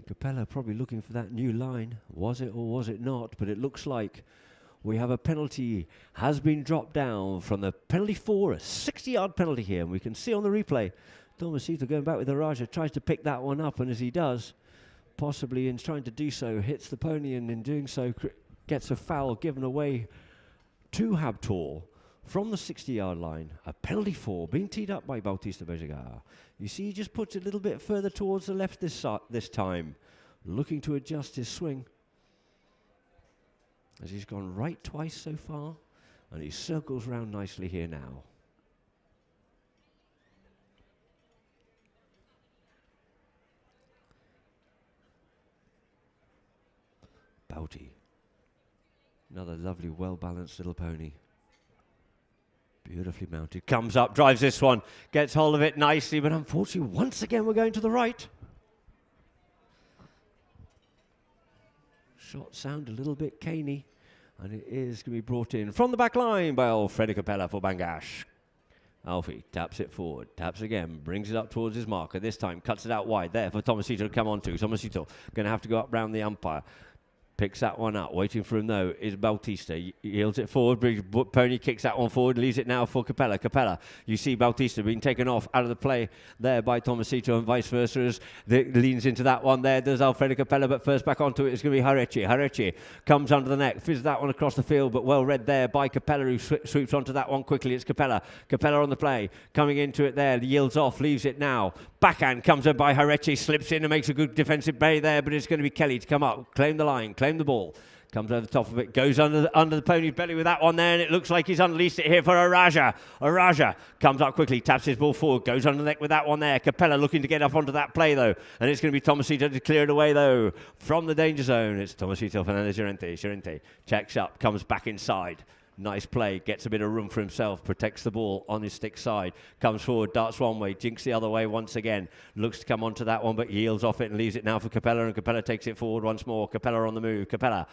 Capella probably looking for that new line. Was it or was it not? But it looks like we have a penalty has been dropped down from the penalty 4, a 60-yard penalty here. And we can see on the replay, Tomasito going back with the Raja, tries to pick that one up. And as he does, possibly in trying to do so, hits the pony, and in doing so, gets a foul given away to Habtoor from the 60-yard line. A penalty 4 being teed up by Bautista Bejagar. You see, he just puts it a little bit further towards the left this time, looking to adjust his swing. As he's gone right twice so far, and he circles round nicely here now. Bauti Another lovely, well-balanced little pony. Beautifully mounted. Comes up, drives this one, gets hold of it nicely, but unfortunately, once again, we're going to the right. Shot sound a little bit caney, and it is going to be brought in from the back line by Alfredo Capella for Bangash. Alfie taps it forward, taps again, brings it up towards his marker. This time cuts it out wide there for Tomasito to come on to. Tomasito going to have to go up round the umpire. Picks that one up. Waiting for him, though, is Bautista. Yields it forward. Pony kicks that one forward. Leaves it now for Capella. Capella, you see Bautista being taken off out of the play there by Tomasito and vice versa. As leans into that one there. There's Alfredo Capella, but first back onto it is going to be Harechi. Harechi comes under the neck. Fizzes that one across the field, but well read there by Capella, who sweeps onto that one quickly. It's Capella. Capella on the play. Coming into it there. Yields off. Leaves it now. Backhand comes in by Harechi. Slips in and makes a good defensive bay there, but it's going to be Kelly to come up. Claim the line. Claim the ball, comes over the top of it, goes under the pony's belly with that one there, and it looks like he's unleashed it here for Araja. Araja comes up quickly, taps his ball forward, goes under the neck with that one there. Capella looking to get up onto that play though, and it's going to be Tomasito to clear it away though from the danger zone. It's Tomasito Fernandez Llorente. Llorente checks up, comes back inside. Nice play, gets a bit of room for himself, protects the ball on his stick side, comes forward, darts one way, jinks the other way once again, looks to come onto that one, but yields off it and leaves it now for Capella, and Capella takes it forward once more. Capella on the move, Capella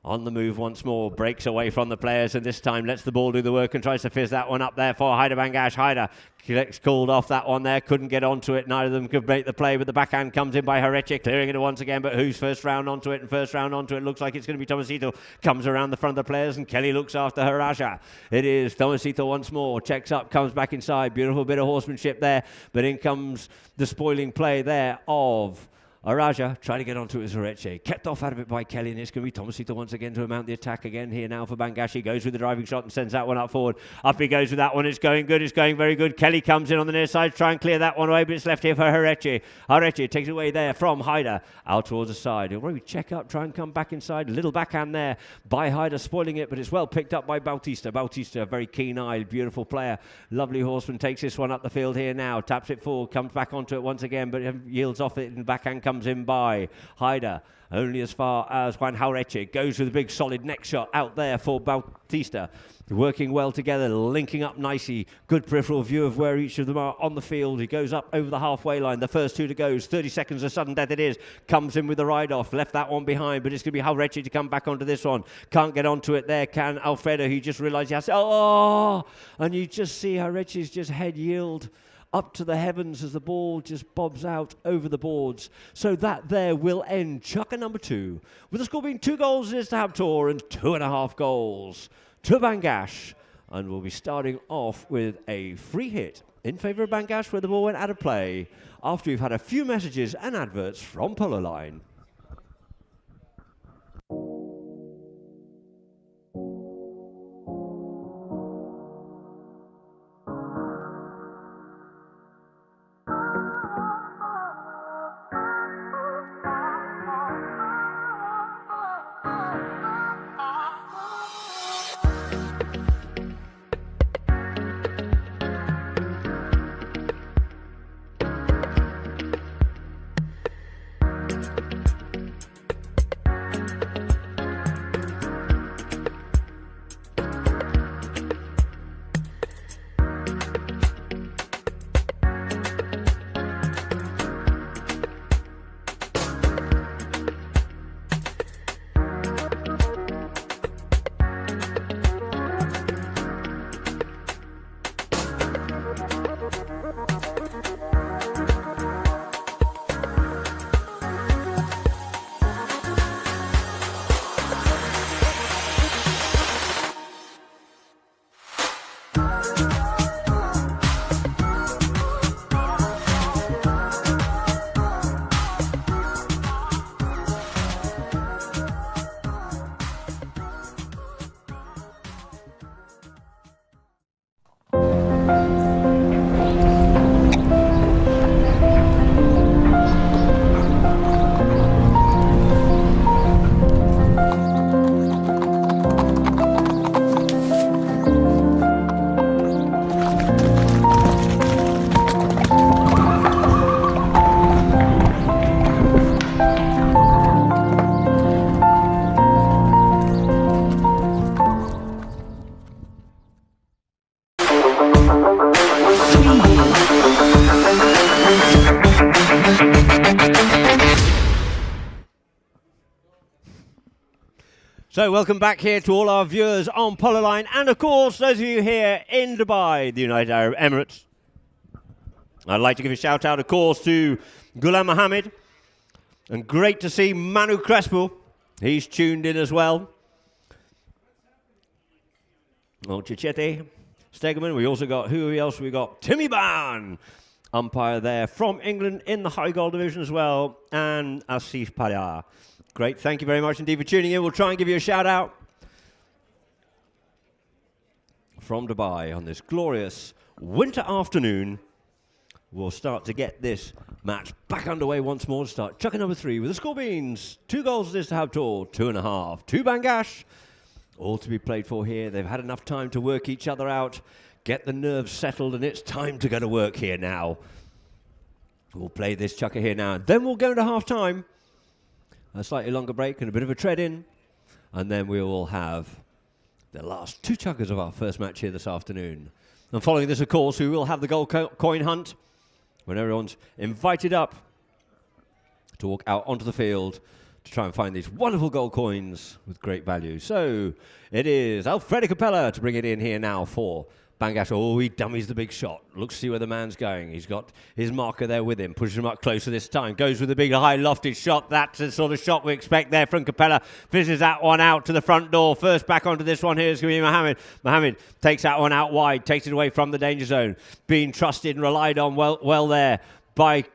on the move once more, breaks away from the players, and this time lets the ball do the work and tries to fizz that one up there for Haider Bangash. Haider gets called off that one there, couldn't get onto it, neither of them could make the play, but the backhand comes in by Hareche, clearing it once again, but who's first round onto it, and first round onto it looks like it's going to be Tomasito, comes around the front of the players, and Kelly looks after Haraja. It is Tomasito once more, checks up, comes back inside, beautiful bit of horsemanship there, but in comes the spoiling play there of Araja, trying to get onto it as Hareche. Kept off out of it by Kelly, and it's going to be Tomasito once again to mount the attack again here now for Bangashi. Goes with the driving shot and sends that one up forward. Up he goes with that one. It's going good. It's going very good. Kelly comes in on the near side to try and clear that one away, but it's left here for Hareche. Hareche takes it away there from Haider. Out towards the side. He'll probably check up, try and come back inside. A little backhand there by Haider, spoiling it, but it's well picked up by Bautista. Bautista, a very keen-eyed, beautiful player. Lovely horseman, takes this one up the field here now. Taps it forward, comes back onto it once again, but yields off it, and backhand comes in by Haider, only as far as Juan Jaureche. Goes with a big solid neck shot out there for Bautista. Working well together, linking up nicely. Good peripheral view of where each of them are on the field. He goes up over the halfway line. The first two to go. 30 seconds of sudden death it is. Comes in with the ride off. Left that one behind, but it's going to be Jaureche to come back onto this one. Can't get onto it there, can Alfredo. He just realized he has to... Oh! And you just see Jaureche's just head yield up to the heavens as the ball just bobs out over the boards. So that there will end Chucker number 2, with the score being 2 goals is to Habtor and 2.5 goals to Bangash. And we'll be starting off with a free hit in favour of Bangash, where the ball went out of play after we've had a few messages and adverts from Polo Line. So welcome back here to all our viewers on Polo Line and of course those of you here in Dubai, the United Arab Emirates. I'd like to give a shout out of course to Ghulam Mohammed and great to see Manu Crespo. He's tuned in as well. Oh, Chichete, Stegeman. We also got, who else we got? Timmy Ban, umpire there from England in the high goal division as well, and Asif Padar. Great, thank you very much indeed for tuning in. We'll try and give you a shout out from Dubai on this glorious winter afternoon. We'll start to get this match back underway once more to start chucking number 3 with the score beans. 2 goals this to Habtoor, 2.5. 2 Bangash, all to be played for here. They've had enough time to work each other out, get the nerves settled, and it's time to go to work here now. We'll play this chucker here now, and then we'll go to half-time. A slightly longer break and a bit of a tread in, and then we will have the last 2 chuckers of our first match here this afternoon. And following this, of course, we will have the gold coin hunt when everyone's invited up to walk out onto the field to try and find these wonderful gold coins with great value. So it is Alfredo Capella to bring it in here now for Bangash. Oh, he dummies the big shot. Looks to see where the man's going. He's got his marker there with him. Pushes him up closer this time. Goes with the big high lofted shot. That's the sort of shot we expect there from Capella. Fizzes that one out to the front door. First back onto this one here is going to be Mohammed. Mohammed takes that one out wide. Takes it away from the danger zone. Being trusted and relied on well there by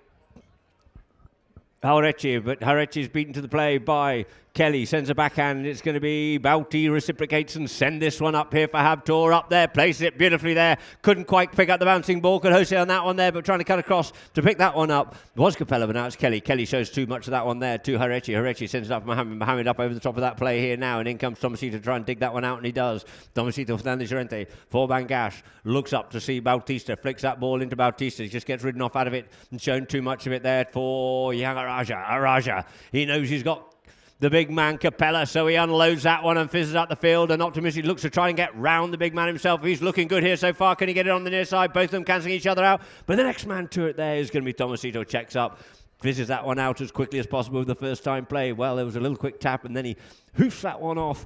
Harechi, but Harechi is beaten to the play by Kelly. Sends a backhand. It's going to be Bauti reciprocates and send this one up here for Habtoor. Up there, places it beautifully there. Couldn't quite pick up the bouncing ball. Could Jose on that one there, but trying to cut across to pick that one up was Capella, but now it's Kelly. Kelly shows too much of that one there to Harechi. Harechi sends it up Mohammed. Mohammed up over the top of that play here now, and in comes Tomasito to try and dig that one out, and he does. Tomasito Fernandez Llorente for Bangash. Looks up to see Bautista. Flicks that ball into Bautista. He just gets ridden off out of it and shown too much of it there for Young Araja. He knows he's got the big man Capella, so he unloads that one and fizzes out the field, and optimistic looks to try and get round the big man himself. He's looking good here so far. Can he get it on the near side? Both of them cancelling each other out, but the next man to it there is going to be Tomasito. Checks up, fizzes that one out as quickly as possible with the first time play. Well, there was a little quick tap, and then he hoofs that one off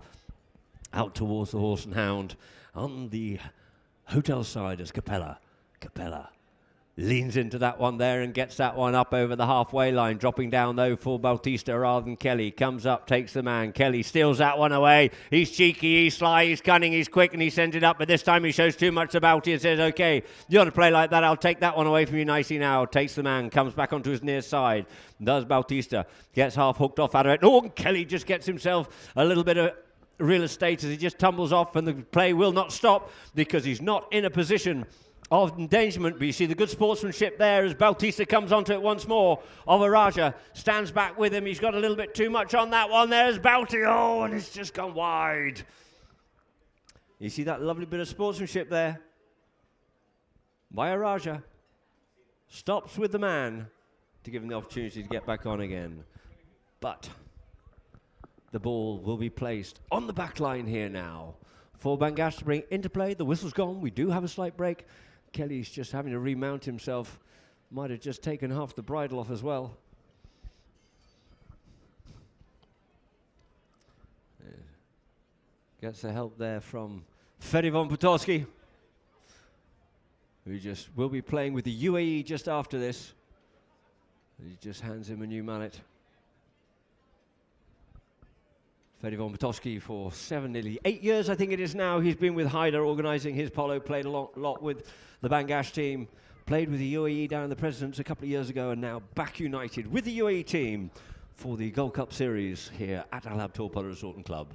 out towards the Horse and Hound on the hotel side as Capella leans into that one there and gets that one up over the halfway line. Dropping down, though, for Bautista rather than Kelly. Comes up, takes the man. Kelly steals that one away. He's cheeky, he's sly, he's cunning, he's quick, and he sends it up. But this time he shows too much to Bauti and says, OK, you want to play like that? I'll take that one away from you nicely now. Takes the man, comes back onto his near side. Does Bautista. Gets half hooked off out of it. Oh, and Kelly just gets himself a little bit of real estate as he just tumbles off, and the play will not stop because he's not in a position of endangerment. But you see the good sportsmanship there as Bautista comes onto it once more. Overaja stands back with him. He's got a little bit too much on that one. There's Bauti. Oh, and it's just gone wide. You see that lovely bit of sportsmanship there by Araja. Stops with the man to give him the opportunity to get back on again. But the ball will be placed on the back line here now for Bangash to bring into play. The whistle's gone. We do have a slight break. Kelly's just having to remount himself. Might have just taken half the bridle off as well. Gets the help there from Ferivon Potosky, who just will be playing with the UAE just after this. He just hands him a new mallet. Ferivon Potosky for nearly 8 years, I think it is now. He's been with Haider organising his polo, played a lot with the Bangash team, played with the UAE down in the Presidents a couple of years ago, and now back united with the UAE team for the Gold Cup Series here at Al Habtoor Polo Resort and Club.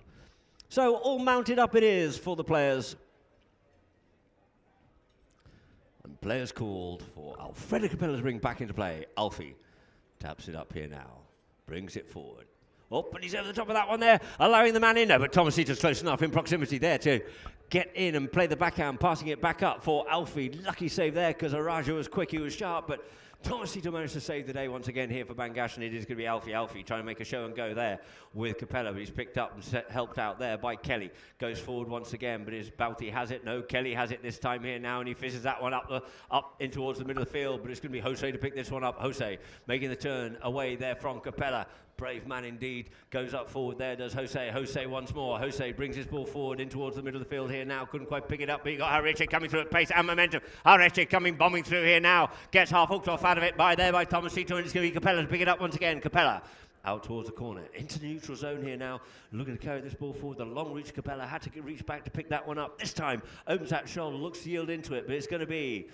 So all mounted up it is for the players. And players called for Alfredo Capella to bring back into play. Alfie taps it up here now, brings it forward. Oh, but he's over the top of that one there, allowing the man in there. But Tomasito's close enough in proximity there to get in and play the backhand, passing it back up for Alfie. Lucky save there because Araja was quick, he was sharp, but Tomasito managed to save the day once again here for Bangash, and it is going to be Alfie trying to make a show and go there with Capella, but he's picked up and helped out there by Kelly. Goes forward once again, but is Bouty has it? No, Kelly has it this time here now, and he fizzes that one up in towards the middle of the field, but it's going to be Jose to pick this one up. Jose making the turn away there from Capella. Brave man indeed, goes up forward there, does Jose. Jose once more. Jose brings his ball forward in towards the middle of the field here now. Couldn't quite pick it up, but you got Hareche coming through at pace and momentum. Hareche coming, bombing through here now. Gets half hooked off out of it by Tomasito, and it's going to be Capella to pick it up once again. Capella out towards the corner, into the neutral zone here now. Looking to carry this ball forward. The long reach Capella had to reach back to pick that one up. This time, opens that shoulder, looks to yield into it, but it's going to be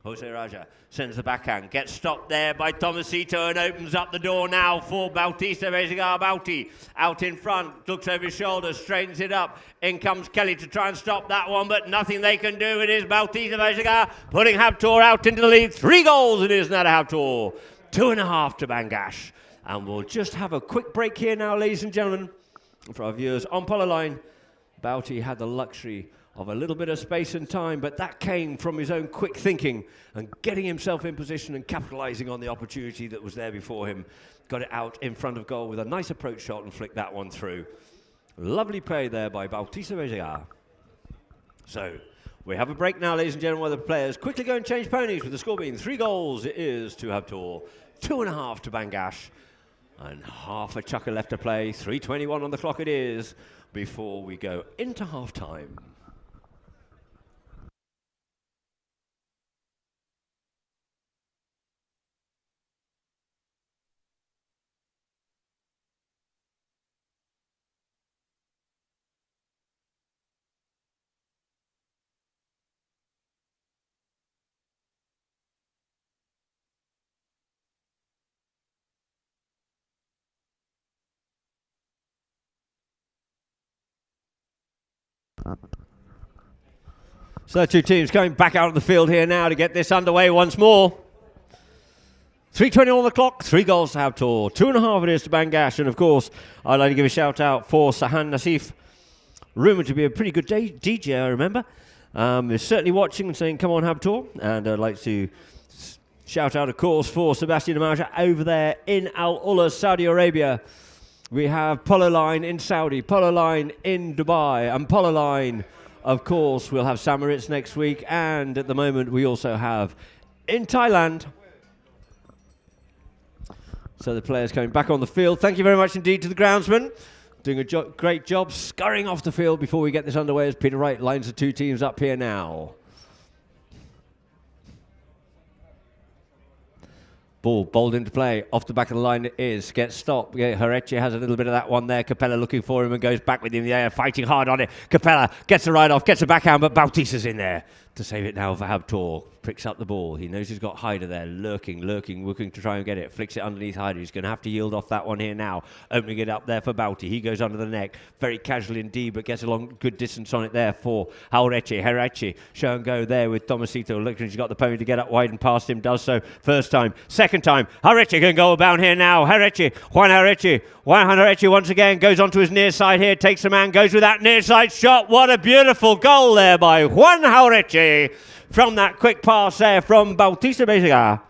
Jose Raja sends the backhand, gets stopped there by Tomasito and opens up the door now for Bautista Bezigar. Bauti out in front, looks over his shoulder, straightens it up. In comes Kelly to try and stop that one, but nothing they can do. It is Bautista Bezigar putting Habtoor out into the lead. 3 goals it is now to Habtoor. 2.5 to Bangash. And we'll just have a quick break here now, ladies and gentlemen, for our viewers on Polo Line. Bauti had the luxury of a little bit of space and time, but that came from his own quick thinking and getting himself in position and capitalising on the opportunity that was there before him. Got it out in front of goal with a nice approach shot and flicked that one through. Lovely play there by Bautista Bezigar. So, we have a break now, ladies and gentlemen, where the players quickly go and change ponies, with the score being 3 goals. It is to Habtoor, 2.5 to Bangash, and half a chucker left to play. 3:21 on the clock it is before we go into half-time. So 2 teams going back out of the field here now to get this underway once more. 3:20 on the clock, 3 goals to Habtoor, 2.5 it is to Bangash, and of course I'd like to give a shout out for Sahan Nassif, rumoured to be a pretty good DJ, I remember. Is certainly watching and saying come on Habtoor, and I'd like to shout out of course for Sebastian Amaja over there in Al Ula, Saudi Arabia. We have Polo Line in Saudi, Polo Line in Dubai, and Polo Line, of course, we'll have Samaritz next week, and at the moment we also have in Thailand. So the players coming back on the field. Thank you very much indeed to the groundsman. Doing a great job scurrying off the field before we get this underway as Peter Wright lines the 2 teams up here now. Ball bowled into play, off the back of the line it is, gets stopped. Yeah, Hareche has a little bit of that one there. Capella looking for him and goes back with him in the air, fighting hard on it. Capella gets the ride off, gets a backhand, but Bautista's in there to save it now for Habtoor. Picks up the ball. He knows he's got Hyder there, lurking, looking to try and get it. Flicks it underneath Hyder. He's going to have to yield off that one here now. Opening it up there for Bauti. He goes under the neck. Very casual indeed, but gets a long, good distance on it there for Hareche. Show and go there with Tomasito. Looking, he's got the pony to get up wide and past him. Does so first time. Second time. Hareche can go about here now. Juan Hareche once again goes onto his near side here. Takes the man, goes with that near side shot. What a beautiful goal there by Juan Hareche. From that quick pass there from Bautista Bezigar.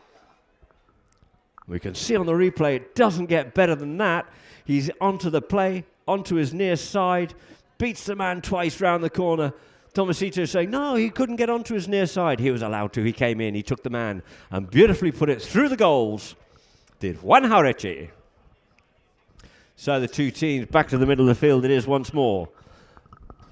We can see on the replay it doesn't get better than that. He's onto the play, onto his near side, beats the man twice round the corner. Tomasito saying, no, he couldn't get onto his near side. He was allowed to. He came in, he took the man and beautifully put it through the goals. Did Juan Hareche. So the 2 teams back to the middle of the field it is once more.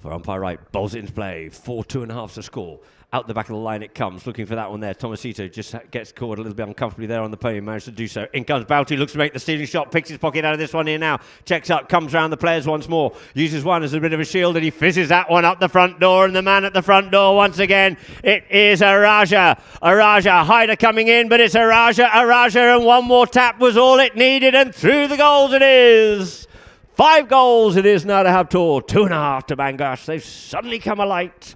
For umpire Wright, bowls it into play. 4-2.5 to score. Out the back of the line it comes, looking for that one there. Tomasito just gets caught a little bit uncomfortably there on the pony, managed to do so. In comes Bauti, looks to make the stealing shot, picks his pocket out of this one here now. Checks up, comes round the players once more. Uses one as a bit of a shield, and he fizzes that one up the front door, and the man at the front door once again, it is Araja. Hyder coming in, but it's Araja, and one more tap was all it needed, and through the goals it is. 5 goals it is now to Habtoor, 2.5 to Bangash. They've suddenly come alight.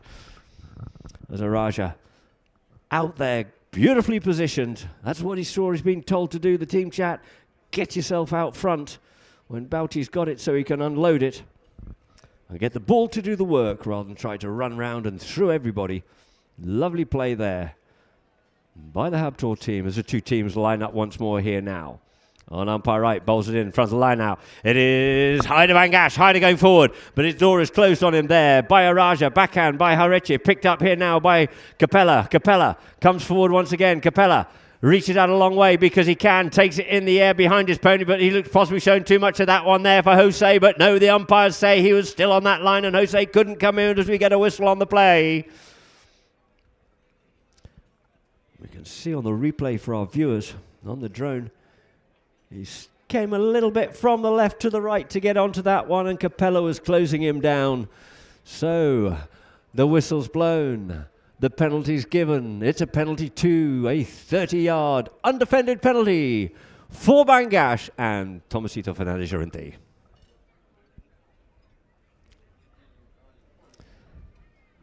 As Araja out there, beautifully positioned. That's what he saw he's being told to do, the team chat. Get yourself out front when Bauti's got it so he can unload it and get the ball to do the work rather than try to run round and through everybody. Lovely play there. by the Habtor team as the two teams line up once more here now. On umpire right, bowls it in front of the line now. It is Hyder Bangash. Hyder going forward, but his door is closed on him there by Araja. Backhand by Hareche. Picked up here now by Capella. Capella comes forward once again. Capella reaches out a long way because he can. Takes it in the air behind his pony, but he looks possibly showing too much of that one there for Jose. But no, the umpires say he was still on that line and Jose couldn't come in as we get a whistle on the play. We can see on the replay for our viewers on the drone, he came a little bit from the left to the right to get onto that one, and Capella was closing him down. So the whistle's blown. The penalty's given. It's a penalty to a 30-yard undefended penalty for Bangash and Tomasito Fernandez Llorente.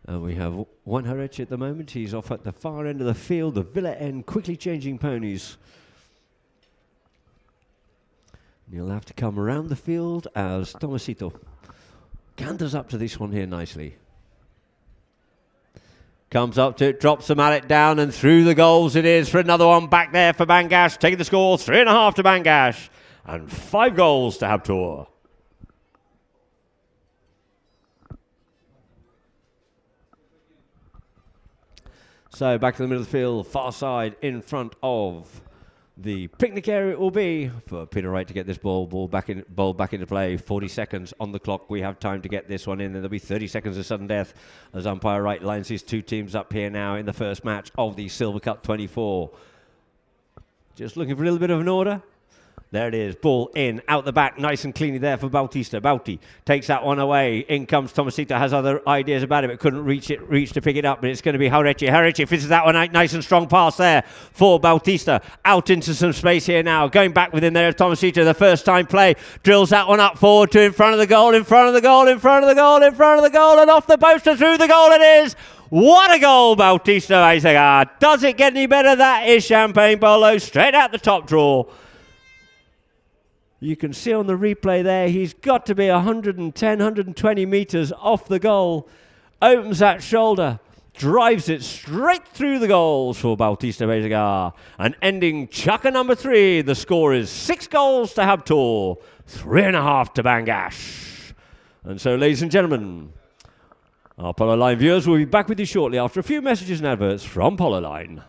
And we have one Hareche at the moment. He's off at the far end of the field. The Villa end quickly changing ponies. He'll have to come around the field as Tomasito canters up to this one here nicely. Comes up to it, drops the mallet down, and through the goals it is for another one back there for Bangash. Taking the score, 3.5 to Bangash, and 5 goals to Habtor. So back to the middle of the field, far side in front of the picnic area it will be for Peter Wright to get this ball back into play. 40 seconds on the clock. We have time to get this one in, and there'll be 30 seconds of sudden death as umpire Wright lines his two teams up here now in the first match of the Silver Cup 24. Just looking for a little bit of an order. There it is, ball in, out the back, nice and cleanly there for Bautista. Bauti takes that one away. In comes Tomasito, has other ideas about it, but couldn't reach to pick it up. But it's going to be Hareche. Hareche finishes that one out, nice and strong pass there for Bautista. Out into some space here now, going back within there. Tomasito, the first time play, drills that one up forward to in front of the goal, in front of the goal, in front of the goal, in front of the goal, and off the post and through the goal it is. What a goal, Bautista Eisegar. Does it get any better? That is Champagne Bolo, straight out the top draw. You can see on the replay there, he's got to be 110, 120 metres off the goal. Opens that shoulder, drives it straight through the goals for Bautista Eisegar. And ending chukker number 3, the score is 6 goals to Habtor, 3.5 to Bangash. And so, ladies and gentlemen, our Polo Line viewers will be back with you shortly after a few messages and adverts from Polo Line.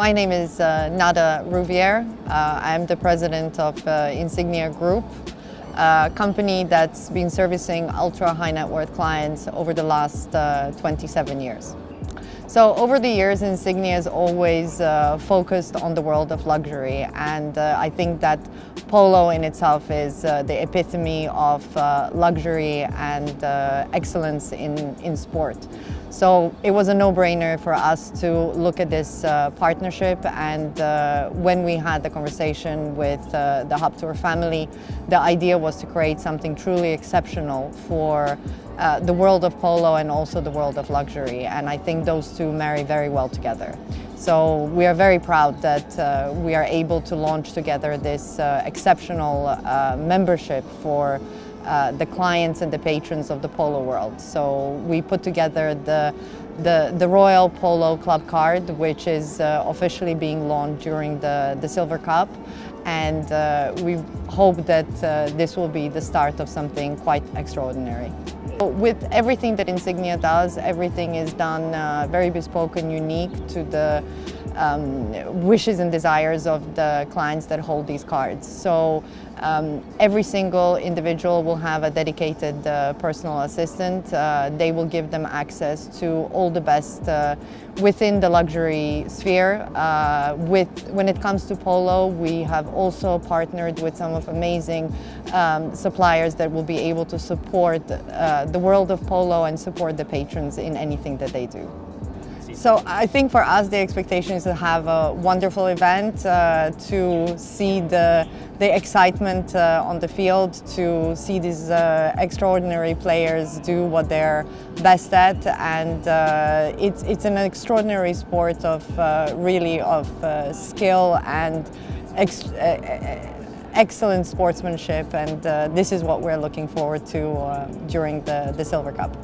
My name is Nada Rouvière. I'm the president of Insignia Group, a company that's been servicing ultra high net worth clients over the last 27 years. So over the years, Insignia has always focused on the world of luxury, and I think that polo in itself is the epitome of luxury and excellence in sport. So it was a no-brainer for us to look at this partnership, and when we had the conversation with the Hub Tour family, the idea was to create something truly exceptional for the world of polo and also the world of luxury, and I think those two marry very well together. So we are very proud that we are able to launch together this exceptional membership for the clients and the patrons of the polo world. So we put together the Royal Polo Club card, which is officially being launched during the Silver Cup, and we hope that this will be the start of something quite extraordinary. With everything that Insignia does, everything is done very bespoke and unique to the wishes and desires of the clients that hold these cards. So every single individual will have a dedicated personal assistant. They will give them access to all the best within the luxury sphere. When it comes to polo, we have also partnered with some of amazing suppliers that will be able to support the world of polo and support the patrons in anything that they do. So I think for us the expectation is to have a wonderful event, to see the excitement on the field, to see these extraordinary players do what they're best at, and it's an extraordinary sport of really of skill and excellent sportsmanship, and this is what we're looking forward to during the Silver Cup.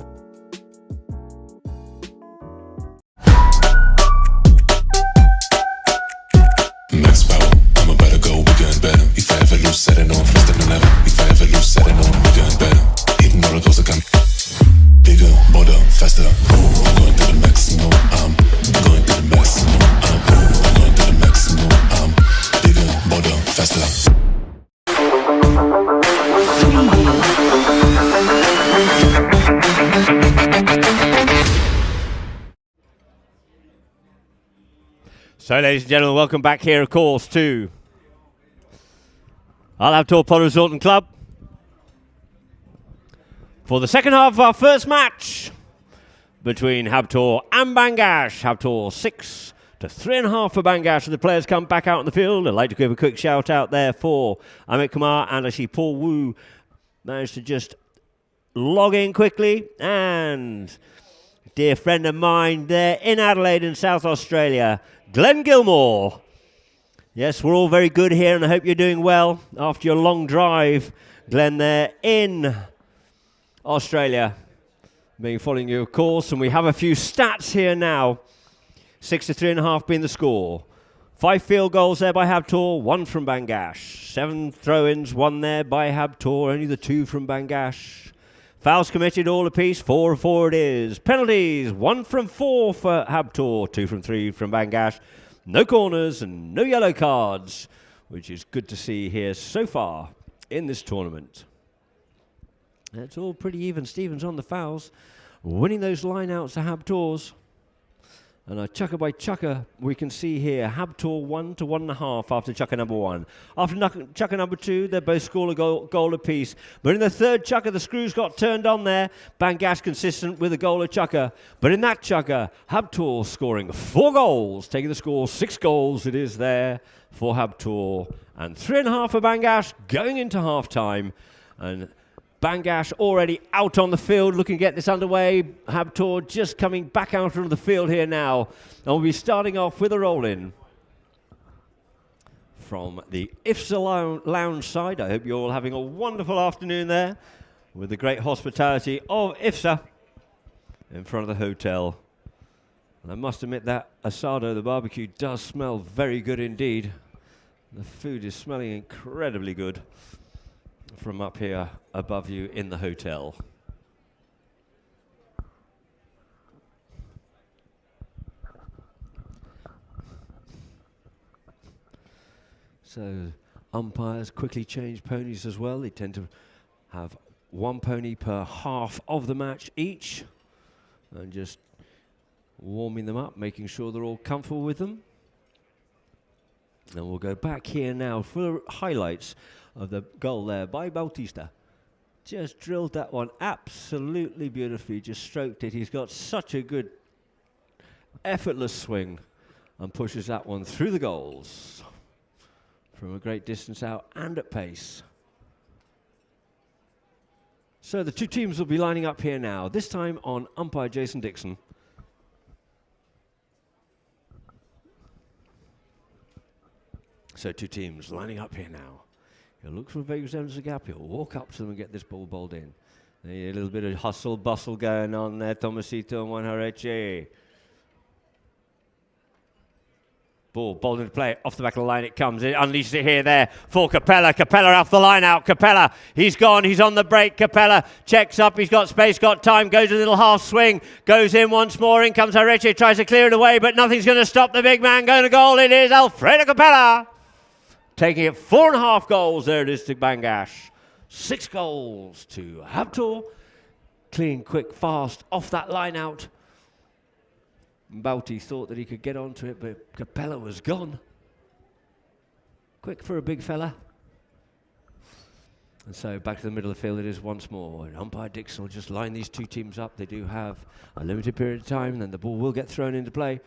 Max power, I'm about to go bigger and better. If I ever lose, set it on faster than ever. If I ever lose, set it on bigger and better. Hitting roller coaster, come bigger, bolder, faster. I'm going to the maximum. I'm going to the maximum. I'm going to the maximum. I'm bigger, bolder, faster. So, ladies and gentlemen, welcome back here, of course, to Al Hab Tour Polo Resort and Club for the second half of our first match between Hab Tour and Bangash. Hab Tour 6 to 3.5 for Bangash, and the players come back out on the field. I'd like to give a quick shout out there for Emaar, and actually Paul Wu managed to just log in quickly, and dear friend of mine there in Adelaide in South Australia, Glenn Gilmore. Yes, we're all very good here, and I hope you're doing well after your long drive, Glenn, there in Australia. Been following you, of course, and we have a few stats here now. 6 to 3.5 being the score. 5 field goals there by Hab Tour, 1 from Bangash. 7 throw-ins, 1 there by Hab Tour, only the 2 from Bangash. Fouls committed all apiece, 4 of 4 it is. Penalties, 1 from 4 for Hab Tour, 2 from 3 from Bangash. No corners and no yellow cards, which is good to see here so far in this tournament. It's all pretty even. Stevens on the fouls, winning those line-outs to Hab Tours. And a chucker by chucker, we can see here, Hab Tour 1 to 1.5 after chucker number 1. After chucker number 2, they both score a goal apiece. But in the third chucker, the screws got turned on there. Bangash consistent with a goal a chucker. But in that chucker, Hab Tour scoring 4 goals, taking the score 6 goals it is there for Hab Tour. And 3.5 for Bangash going into half-time. And Bangash already out on the field, looking to get this underway. Hab Tour just coming back out onto the field here now. And we'll be starting off with a roll-in from the IFSA lounge side. I hope you're all having a wonderful afternoon there with the great hospitality of IFSA in front of the hotel. And I must admit that asado, the barbecue, does smell very good indeed. The food is smelling incredibly good from up here above you in the hotel. So umpires quickly change ponies as well. They tend to have one pony per half of the match each, and just warming them up, making sure they're all comfortable with them. And we'll go back here now for highlights of the goal there by Bautista. Just drilled that one absolutely beautifully, just stroked it. He's got such a good, effortless swing and pushes that one through the goals from a great distance out and at pace. So the two teams will be lining up here now, this time on umpire Jason Dixon. So two teams lining up here now. He'll look for Vegas Evans' gap. He'll walk up to them and get this ball bowled in. A little bit of hustle, bustle going on there. Tomasito and Juan Jareche. Ball bowled into play. Off the back of the line it comes. It unleashes it here, there for Capella. Capella off the line out. Capella, he's gone. He's on the break. Capella checks up. He's got space, got time. Goes a little half swing. Goes in once more. In comes Jareche. Tries to clear it away, but nothing's going to stop the big man going to goal. It is Alfredo Capella. Taking it 4.5 goals. There it is to Bangash. 6 goals to Habtor. Clean, quick, fast, off that line out. Bauti thought that he could get onto it, but Capella was gone. Quick for a big fella. And so back to the middle of the field it is once more. And umpire Dixon will just line these two teams up. They do have a limited period of time, and then the ball will get thrown into play.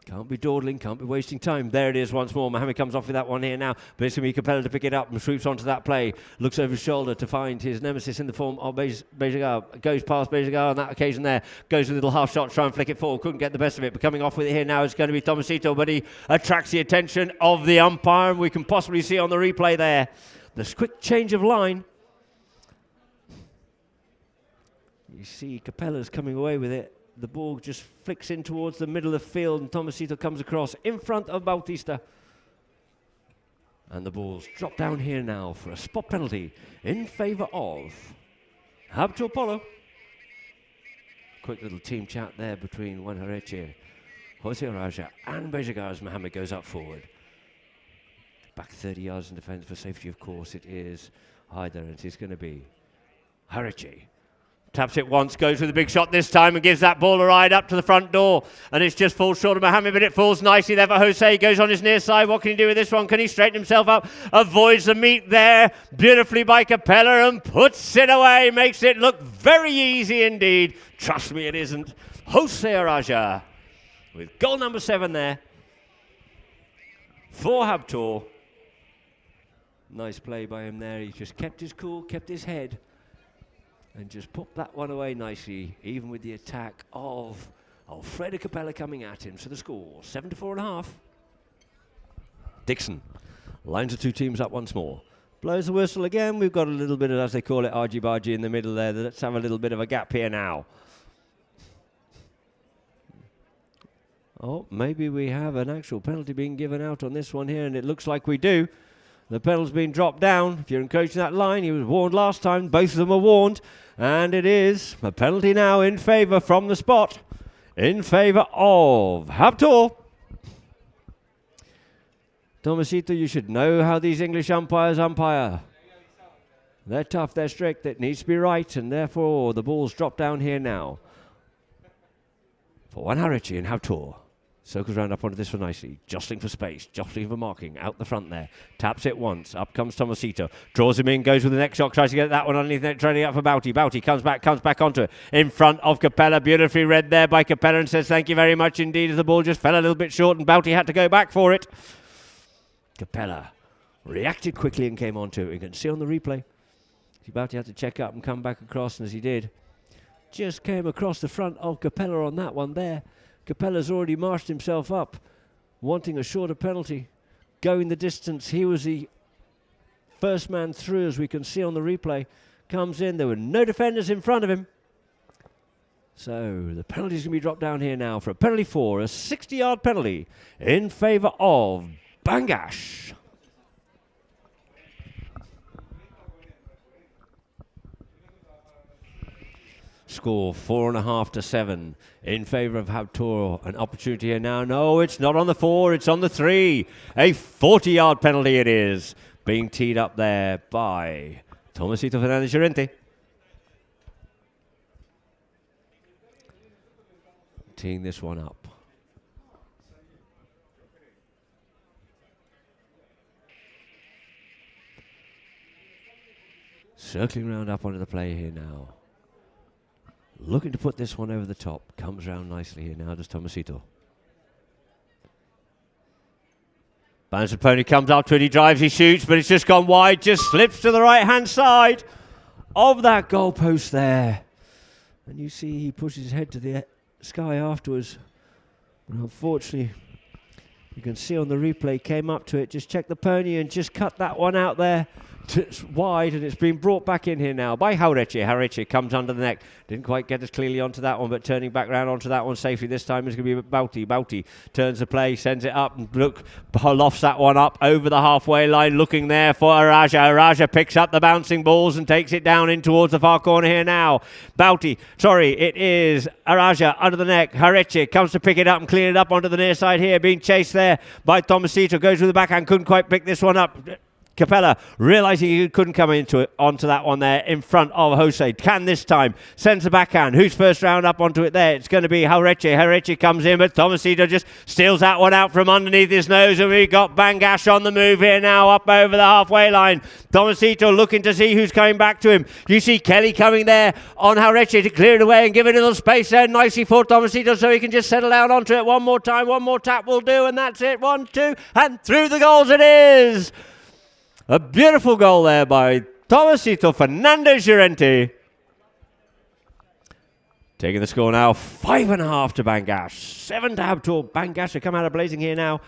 Can't be dawdling, can't be wasting time. There it is once more. Mohammed comes off with that one here now, but it's going to be Capella to pick it up and sweeps onto that play. Looks over his shoulder to find his nemesis in the form of Bejagar. Goes past Bejagar on that occasion there. Goes a little half shot, try and flick it forward. Couldn't get the best of it, but coming off with it here now is going to be Tomasito, but he attracts the attention of the umpire, and we can possibly see on the replay there this quick change of line. You see Capella's coming away with it. The ball just flicks in towards the middle of the field, and Tomasito comes across in front of Bautista. And the ball's dropped down here now for a spot penalty in favour of Habtor Polo. Quick little team chat there between Juan Jareche, Jose Raja and Bejagar as Mohammed goes up forward. Back 30 yards in defence for safety, of course. It is Haider, and it's going to be Jareche. Taps it once, goes with a big shot this time and gives that ball a ride up to the front door. And it's just falls short of Mohammed, but it falls nicely there for Jose. Goes on his near side. What can he do with this one? Can he straighten himself up? Avoids the meat there beautifully by Capella and puts it away. Makes it look very easy indeed. Trust me, it isn't. Jose Araja with goal number 7 there for Habtor. Nice play by him there. He just kept his cool, kept his head, and just popped that one away nicely, even with the attack of Alfredo Capella coming at him. So the score, 7-4.5. Dixon lines the two teams up once more. Blows the whistle again. We've got a little bit of, as they call it, argy-bargy in the middle there. Let's have a little bit of a gap here now. Oh, maybe we have an actual penalty being given out on this one here, and it looks like we do. The pedal's been dropped down. If you're encouraging that line, he was warned last time. Both of them were warned. And it is a penalty now in favour from the spot. In favour of Habtor. Tomasito, you should know how these English umpires umpire. They're tough, they're strict. It needs to be right. And therefore, the ball's dropped down here now for Juan Jareche and Habtor. Circles round up onto this one nicely. Jostling for space. Jostling for marking. Out the front there. Taps it once. Up comes Tomasito. Draws him in. Goes with the next shot. Tries to get that one underneath net. Trailing up for Bauti. Bauti comes back onto it. In front of Capella. Beautifully read there by Capella and says thank you very much indeed as the ball just fell a little bit short and Bauti had to go back for it. Capella reacted quickly and came onto it. You can see on the replay. Bauti had to check up and come back across, and as he did, just came across the front of Capella on that one there. Capella's already marched himself up, wanting a shorter penalty, going the distance. He was the first man through, as we can see on the replay. Comes in, there were no defenders in front of him. So the penalty's going to be dropped down here now for a penalty for a 60-yard penalty in favour of Bangash. Score 4.5-7 in favour of Habtoor. An opportunity here now. No, it's not on the 4, it's on the 3. A 40-yard penalty it is. Being teed up there by Tomasito Fernandez Llorente. Teeing this one up. Circling round up onto the play here now. Looking to put this one over the top. Comes round nicely here now, does Tomasito. Bouncing pony comes up to it, he drives, he shoots, but it's just gone wide, just slips to the right-hand side of that goalpost there. And you see he pushes his head to the sky afterwards. But unfortunately, you can see on the replay, came up to it, just checked the pony and just cut that one out there. It's wide, and it's been brought back in here now by Haureche. Haureche comes under the neck. Didn't quite get as clearly onto that one, but turning back round onto that one safely. This time it's going to be Bauti. Bauti turns the play, sends it up, and look, lofts that one up over the halfway line, looking there for Araja. Araja picks up the bouncing balls and takes it down in towards the far corner here now. Bauti, sorry, it is Araja under the neck. Haureche comes to pick it up and clean it up onto the near side here, being chased there by Tomasito. Goes with the backhand, couldn't quite pick this one up. Capella, realising he couldn't come onto that one there in front of Jose. Can this time. Sends the backhand. Who's first round up onto it there? It's going to be Haureche. Haureche comes in, but Tomasito just steals that one out from underneath his nose. And we've got Bangash on the move here now, up over the halfway line. Tomasito looking to see who's coming back to him. You see Kelly coming there on Haureche to clear it away and give it a little space there nicely for Tomasito so he can just settle down onto it one more time. One more tap will do, and that's it. 1, 2, and through the goals it is. A beautiful goal there by Tomasito Fernandez Llorente. Taking the score now, 5.5 to Bangash. 7 to Habtoor. Bangash to come out of blazing here now.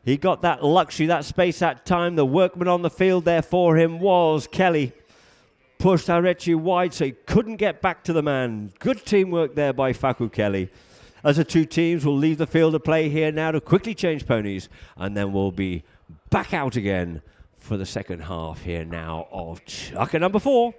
He got that luxury, that space, that time. The workman on the field there for him was Kelly. Pushed Haureche wide so he couldn't get back to the man. Good teamwork there by Faku Kelly. As the two teams will leave the field of play here now to quickly change ponies. And then we'll be back out again for the second half here now of Chukka number 4.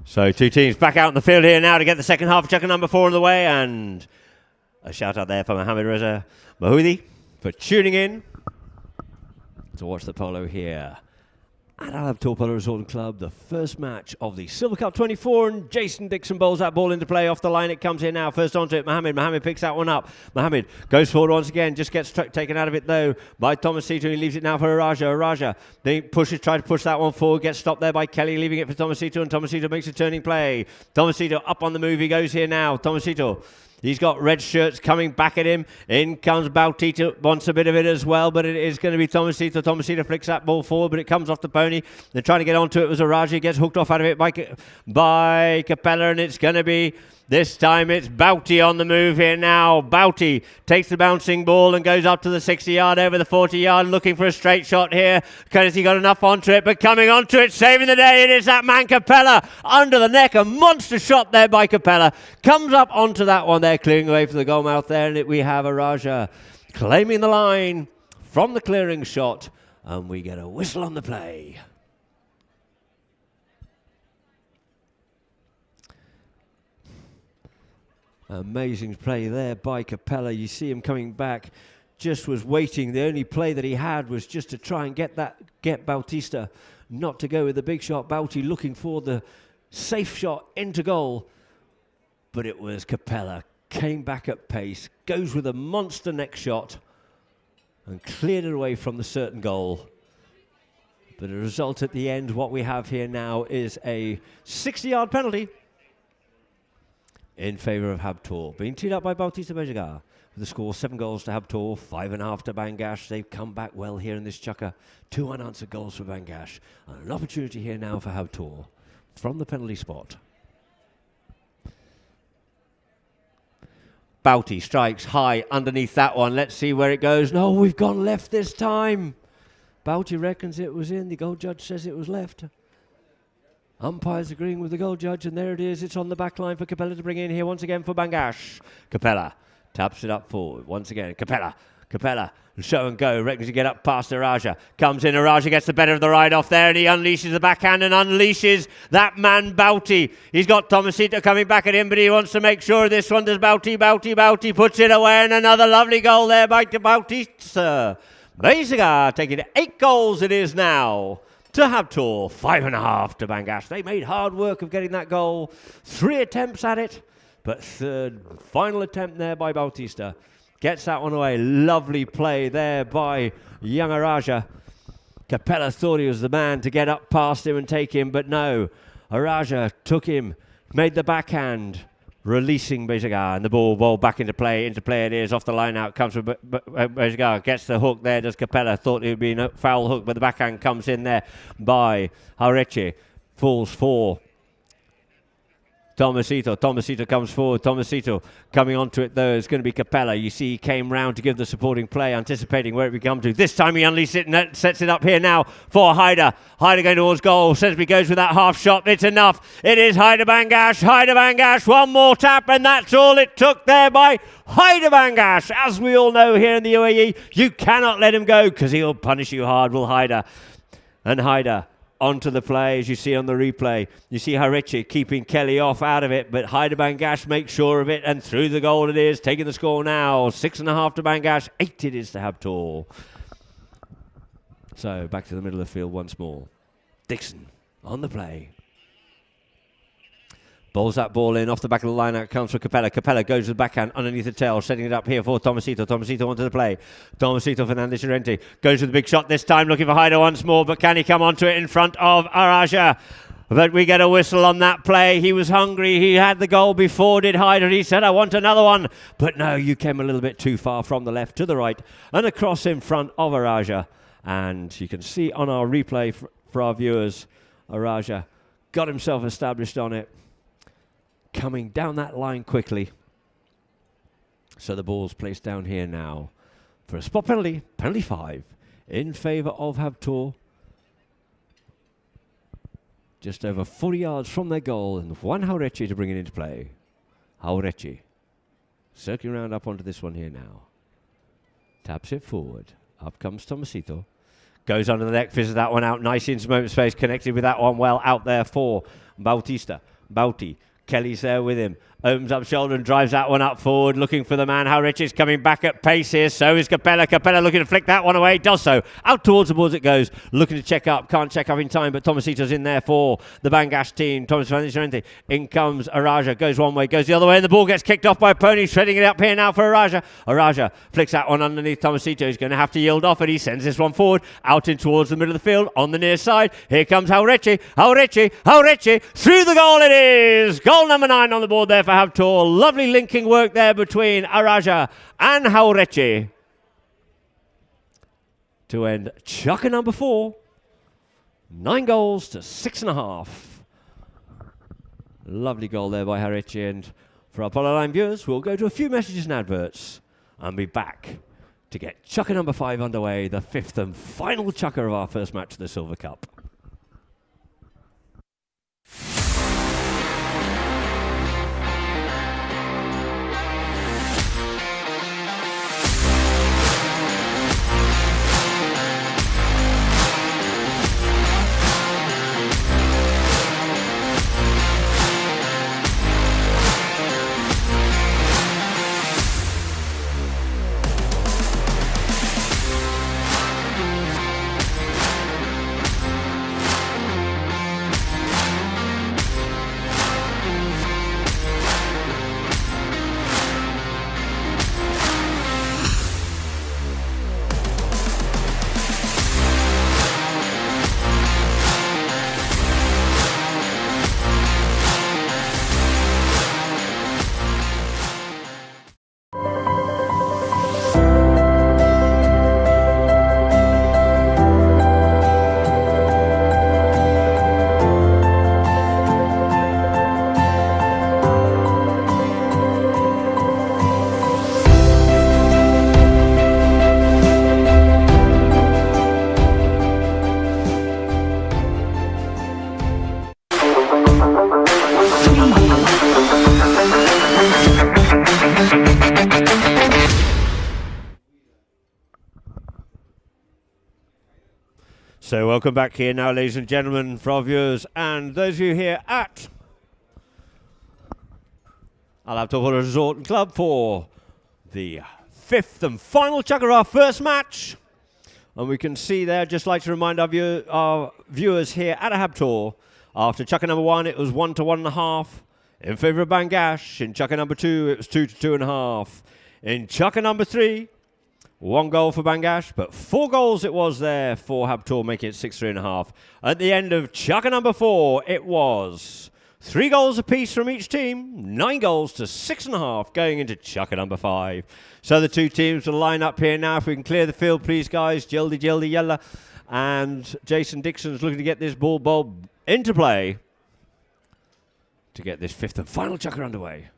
So two teams back out in the field here now to get the second half of Chukka number 4 on the way, and a shout out there for Mohammed Reza Mahoudi for tuning in to watch the polo here at Al Habtoor Polo Resort and Club, the first match of the Silver Cup 24, and Jason Dixon bowls that ball into play off the line. It comes in now, first onto it, Mohammed. Mohammed picks that one up. Mohammed goes forward once again, just gets taken out of it though by Tomasito. He leaves it now for Araja. Araja then pushes, tries to push that one forward, gets stopped there by Kelly, leaving it for Tomasito, and Tomasito makes a turning play. Tomasito up on the move, he goes here now. Tomasito, he's got red shirts coming back at him. In comes Bautista, wants a bit of it as well, but it is going to be Tomasito. Tomasito flicks that ball forward, but it comes off the pony. They're trying to get onto it. Was Araji, gets hooked off out of it by Capella, and it's going to be, this time it's Bauti on the move here now. Bauti takes the bouncing ball and goes up to the 60-yard, over the 40-yard, looking for a straight shot here. Has he got enough onto it? But coming onto it, saving the day, it is that man Capella under the neck. A monster shot there by Capella. Comes up onto that one there, clearing away from the goal mouth there, and we have Araja claiming the line from the clearing shot, and we get a whistle on the play. Amazing play there by Capella. You see him coming back, just was waiting. The only play that he had was just to try and get Bautista not to go with the big shot. Bauti looking for the safe shot into goal, but it was Capella. Came back at pace, goes with a monster neck shot and cleared it away from the certain goal. But the result at the end, what we have here now is a 60-yard penalty in favour of Habtoor. Being teed up by Bautista Bejagar. With the score 7 goals to Habtoor, 5.5 to Bangash. They've come back well here in this chukker. 2 unanswered goals for Bangash. And an opportunity here now for Habtoor from the penalty spot. Bouty strikes high underneath that one. Let's see where it goes. No, we've gone left this time. Bouty reckons it was in. The goal judge says it was left. Umpires agreeing with the goal judge, and there it is. It's on the back line for Capella to bring in here once again for Bangash. Capella taps it up forward once again. Capella, show and go. Reckons to get up past Araja. Comes in. Araja gets the better of the ride off there, and he unleashes the backhand and unleashes that man Bouty. He's got Tomasito coming back at him, but he wants to make sure this one does. Bouty puts it away, and another lovely goal there by Bautista. Bejagar taking 8 goals it is now to Habtoor, 5.5 to Bangash. They made hard work of getting that goal. 3 attempts at it, but third, final attempt there by Bautista. Gets that one away. Lovely play there by young Araja. Capella thought he was the man to get up past him and take him, but no. Araja took him, made the backhand, releasing Bejagar, and the ball back into play it is, off the line out, comes from Bejagar, gets the hook there, does Capella, thought it would be a foul hook, but the backhand comes in there by Haureche, falls for Tomasito comes forward. Tomasito coming onto it though. It's going to be Capella. You see he came round to give the supporting play, anticipating where it would come to. This time he unleashes it and sets it up here now for Haider. Haider going towards goal. Sensby goes with that half shot. It's enough. It is Haider Bangash. One more tap, and that's all it took there by Haider Bangash. As we all know here in the UAE, you cannot let him go because he'll punish you hard, will Haider. And Haider onto the play, as you see on the replay. You see Haureche keeping Kelly off out of it, but Haider Bangash makes sure of it, and through the goal it is, taking the score now. 6.5 to Bangash, 8 it is to Habtoor. So back to the middle of the field once more. Dixon on the play. Bowls that ball in, off the back of the line, out comes for Capella. Capella goes to the backhand underneath the tail, setting it up here for Tomasito. Tomasito onto the play. Tomasito, Fernandez Llorente goes with the big shot this time, looking for Haider once more, but can he come onto it in front of Araja? But we get a whistle on that play. He was hungry. He had the goal before, did Haider. He said, I want another one. But no, you came a little bit too far from the left to the right and across in front of Araja. And you can see on our replay for our viewers, Araja got himself established on it, coming down that line quickly. So the ball's placed down here now for a spot penalty, penalty 5, in favour of Habtoor. Just over 40 yards from their goal, and Juan Haureche to bring it into play. Haureche circling round up onto this one here now. Taps it forward. Up comes Tomasito. Goes under the neck, fizzes that one out. Nice into moment space, connected with that one well out there for Bautista. Bouty. Kelly's there with him. Opens up shoulder and drives that one up forward, looking for the man. Haureche is coming back at pace here. So is Capella. Capella looking to flick that one away. Does so. Out towards the boards it goes. Looking to check up. Can't check up in time, but Tomasito's in there for the Bangash team. Thomas Fernandez Llorente. In comes Araja. Goes one way, goes the other way, and the ball gets kicked off by Pony. Shredding it up here now for Araja. Araja flicks that one underneath Tomasito. He's going to have to yield off, and he sends this one forward. Out in towards the middle of the field. On the near side. Here comes Haureche. Haureche. Through the goal it is. Goal number 9 on the board there for Habtoor. Lovely linking work there between Araja and Haureche to end chukker number 4. 9 goals to 6.5. Lovely goal there by Haureche. And for our Polo Line viewers, we'll go to a few messages and adverts and be back to get chukker number 5 underway, the 5th and final chukker of our first match of the Silver Cup. So welcome back here now, ladies and gentlemen, for our viewers and those of you here at Al Habtoor Resort and Club for the fifth and final chuck of our first match. And we can see there, just like to remind our viewers here at Al Habtoor, after chucker number 1, it was 1 to 1.5 in favour of Bangash. In chucker number 2, it was 2 to 2.5. In chucker number 3, 1 goal for Bangash, but 4 goals it was there for Habtoor, making it 6-3.5. At the end of chucker number 4, it was 3 goals apiece from each team, 9 goals to 6.5 going into chucker number 5. So the two teams will line up here now. If we can clear the field, please, guys. Jildy, yalla. And Jason Dixon's looking to get this ball into play to get this fifth and final chucker underway.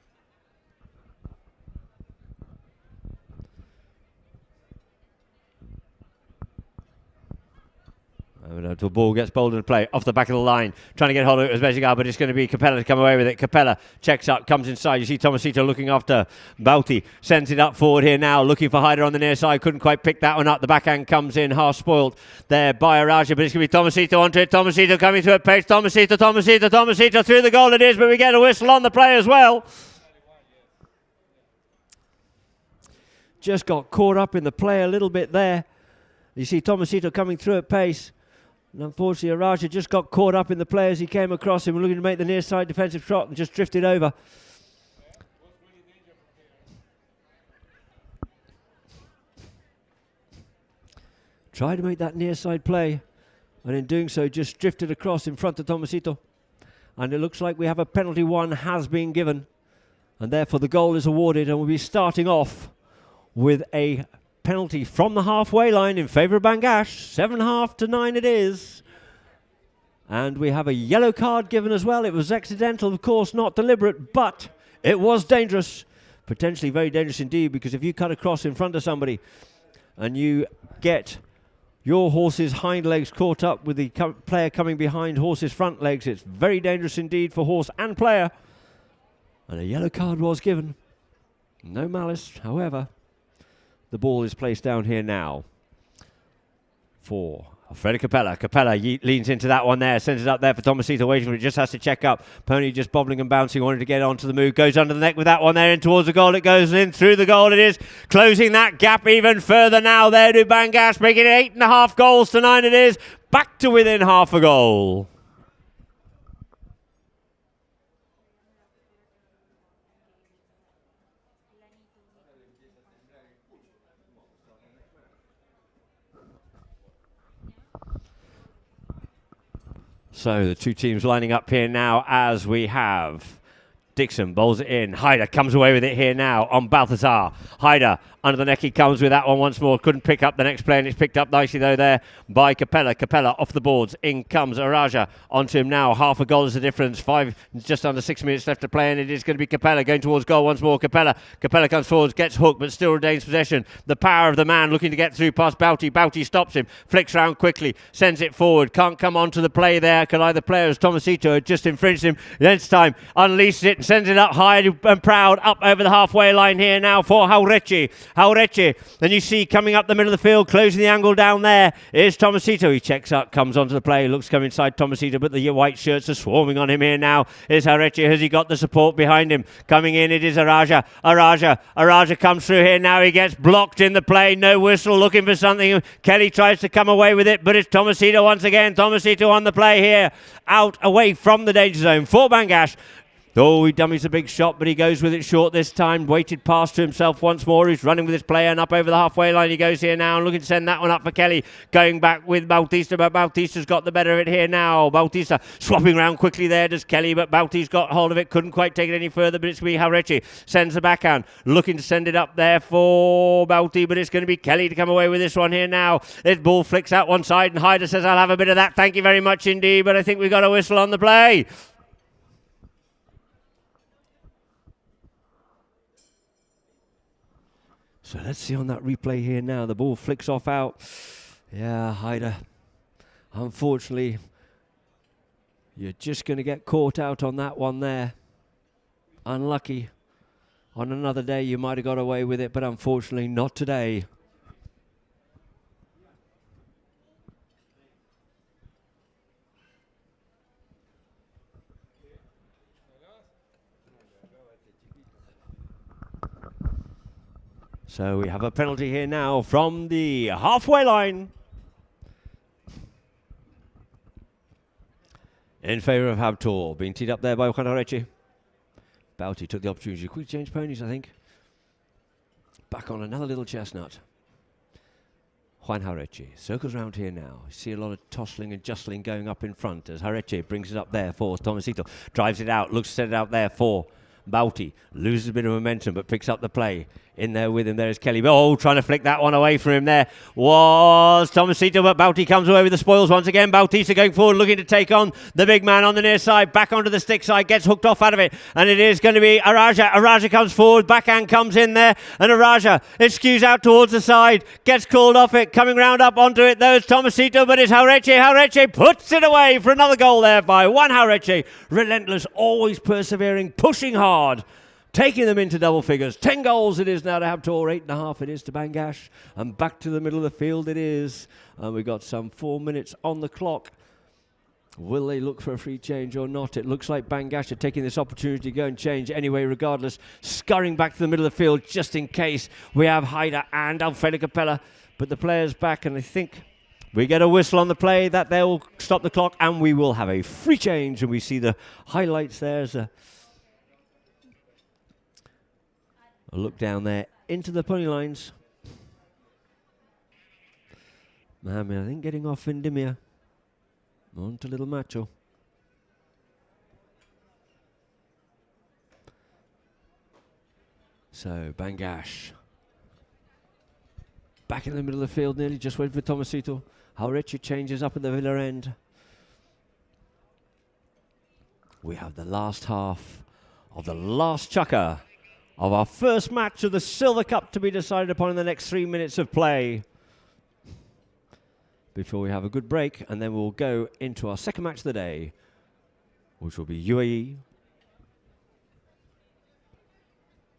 Until the ball gets bowled into play off the back of the line, trying to get hold of it as best you can, but it's going to be Capella to come away with it. Capella checks up, comes inside. You see Tomasito looking after Bauti, sends it up forward here now, looking for Haider on the near side. Couldn't quite pick that one up. The backhand comes in, half spoiled there by Araja, but it's going to be Tomasito onto it. Tomasito coming through at pace. Tomasito through the goal it is, but we get a whistle on the play as well. Just got caught up in the play a little bit there. You see Tomasito coming through at pace. And unfortunately, Araja just got caught up in the play as he came across him, looking to make the near side defensive trot and just drifted over. Tried to make that near side play, and in doing so, just drifted across in front of Tomasito. And it looks like we have a penalty. 1 has been given, and therefore the goal is awarded, and we'll be starting off with a penalty from the halfway line in favour of Bangash. 7.5 to 9 it is. And we have a yellow card given as well. It was accidental, of course, not deliberate, but it was dangerous. Potentially very dangerous indeed, because if you cut across in front of somebody and you get your horse's hind legs caught up with the player coming behind horse's front legs, it's very dangerous indeed for horse and player. And a yellow card was given. No malice, however. The ball is placed down here now for Alfredo Capella. Capella leans into that one there, sends it up there for Tomasito, waiting for it, just has to check up. Pony just bobbling and bouncing, wanting to get onto the move, goes under the neck with that one there, in towards the goal, it goes in, through the goal it is, closing that gap even further now there to Bangash, making it 8.5 goals to 9 it is, back to within half a goal. So the two teams lining up here now as we have Dixon bowls it in. Haider comes away with it here now on Balthazar. Haider under the neck, he comes with that one once more. Couldn't pick up the next play, and it's picked up nicely though there by Capella. Capella off the boards. In comes Araja onto him now. Half a goal is the difference. Just under 6 minutes left to play, and it is going to be Capella going towards goal once more. Capella comes forwards, gets hooked, but still retains possession. The power of the man looking to get through past Bauti. Bauti stops him, flicks round quickly, sends it forward. Can't come onto the play there. Can either player as Tomasito had just infringed him. This time unleashes it and sends it up high and proud up over the halfway line here now for Jaureche. Then you see coming up the middle of the field, closing the angle down there is Tomasito. He checks up, comes onto the play, looks to come inside Tomasito, but the white shirts are swarming on him here now. Is Jaureche. Has he got the support behind him? Coming in, it is Araja. Araja comes through here now. He gets blocked in the play. No whistle, looking for something. Kelly tries to come away with it, but it's Tomasito once again. Tomasito on the play here. Out away from the danger zone for Bangash. Oh, he dummies a big shot, but he goes with it short this time. Weighted pass to himself once more. He's running with his player, and up over the halfway line he goes here now, and looking to send that one up for Kelly. Going back with Bautista, but Bautista's got the better of it here now. Bautista swapping around quickly there, does Kelly, but Bautista's got hold of it. Couldn't quite take it any further, but it's going to be Jaureche. Sends the backhand, looking to send it up there for Bauti, but it's going to be Kelly to come away with this one here now. This ball flicks out one side, and Haider says, I'll have a bit of that. Thank you very much indeed, but I think we've got a whistle on the play. So let's see on that replay here now. The ball flicks off out. Yeah, Haider. Unfortunately, you're just going to get caught out on that one there. Unlucky. On another day, you might have got away with it, but unfortunately not today. So we have a penalty here now from the halfway line. In favour of Habtor, being teed up there by Juan Areche. Bouty took the opportunity to quickly change ponies, I think. Back on another little chestnut. Juan Areche circles round here now. You see a lot of tossling and jostling going up in front as Areche brings it up there for Tomasito. Drives it out, looks to set it out there for Bouty. Loses a bit of momentum but picks up the play. In there with him, there is Kelly. Oh, trying to flick that one away from him there was Tomasito, but Bouty comes away with the spoils once again. Bautista going forward, looking to take on the big man on the near side. Back onto the stick side, gets hooked off out of it. And it is going to be Araja. Araja comes forward, backhand comes in there. And Araja, it skews out towards the side. Gets called off it, coming round up onto it. There's Tomasito, but it's Jaureche. Jaureche puts it away for another goal there by Juan Jaureche. Relentless, always persevering, pushing hard. Taking them into double figures. 10 goals it is now to Habtor, 8.5 it is to Bangash. And back to the middle of the field it is. And we've got some 4 minutes on the clock. Will they look for a free change or not? It looks like Bangash are taking this opportunity to go and change anyway, regardless. Scurrying back to the middle of the field just in case. We have Haida and Alfredo Capella. But the player's back, and I think we get a whistle on the play that they'll stop the clock, and we will have a free change. And we see the highlights there as a look down there into the pony lines. Mohamed, I think, getting off Indimir. On to Little Macho. So, Bangash. Back in the middle of the field nearly, just waiting for Tomasito. Jaureche changes up at the Villa end. We have the last half of the last chukker of our first match of the Silver Cup to be decided upon in the next 3 minutes of play. Before we have a good break, and then we'll go into our second match of the day, which will be UAE.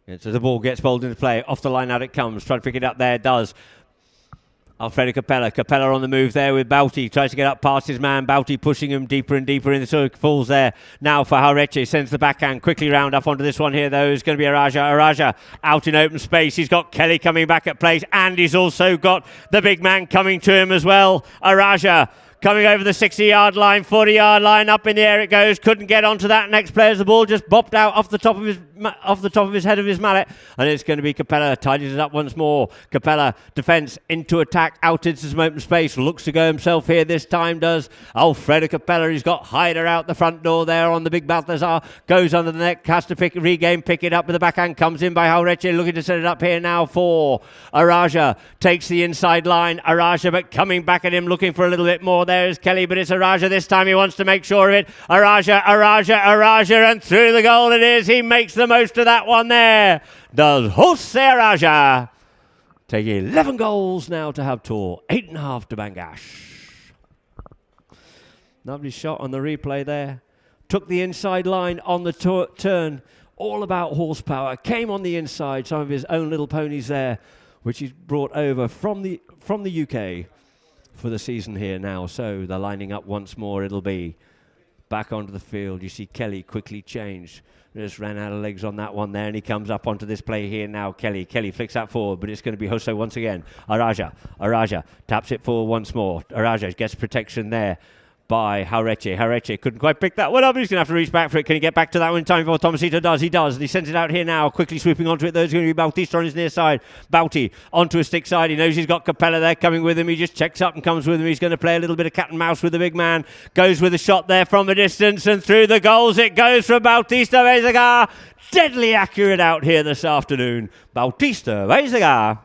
And so the ball gets bowled into play. Off the line out it comes. Trying to pick it up there, does. Alfredo Capella. Capella on the move there with Bouty. Tries to get up past his man. Bouty pushing him deeper and deeper in the circle. Falls there now for Jaureche. Sends the backhand quickly round up onto this one here, though. It's going to be Araja. Araja out in open space. He's got Kelly coming back at place, and he's also got the big man coming to him as well. Araja coming over the 60-yard line, 40-yard line, up in the air it goes. Couldn't get onto that next player. The ball just bopped out off the top of his head of his mallet, and it's going to be Capella. Tidies it up once more. Capella defence into attack, out into some open space. Looks to go himself here this time. Does Alfredo Capella. He's got Hyder out the front door there on the big Balthazar. Goes under the neck, has to pick it up with the backhand. Comes in by Jaureche, looking to set it up here now for Araja. Takes the inside line. Araja, but coming back at him, looking for a little bit more. There's Kelly, but it's Araja this time. He wants to make sure of it. Araja, and through the goal it is. He makes the most of that one there. Does Jose Araja. Taking 11 goals now to Habtor, 8.5 to Bangash. Lovely shot on the replay there. Took the inside line on the turn. All about horsepower. Came on the inside, some of his own little ponies there, which he's brought over from the UK. For the season here now. So they're lining up once more. It'll be back onto the field. You see Kelly quickly change. Just ran out of legs on that one there, and he comes up onto this play here now. Kelly flicks that forward, but it's going to be Jose once again. Araja taps it forward once more. Araja gets protection there by Jaureche. Jaureche couldn't quite pick that one up. He's going to have to reach back for it. Can he get back to that one in time before Tomasito does? He does. And he sends it out here now. Quickly swooping onto it. There's going to be Bautista on his near side. Bouty onto a stick side. He knows he's got Capella there coming with him. He just checks up and comes with him. He's going to play a little bit of cat and mouse with the big man. Goes with a shot there from a distance, and through the goals it goes from Bautista Vezaga. Deadly accurate out here this afternoon. Bautista Vezaga.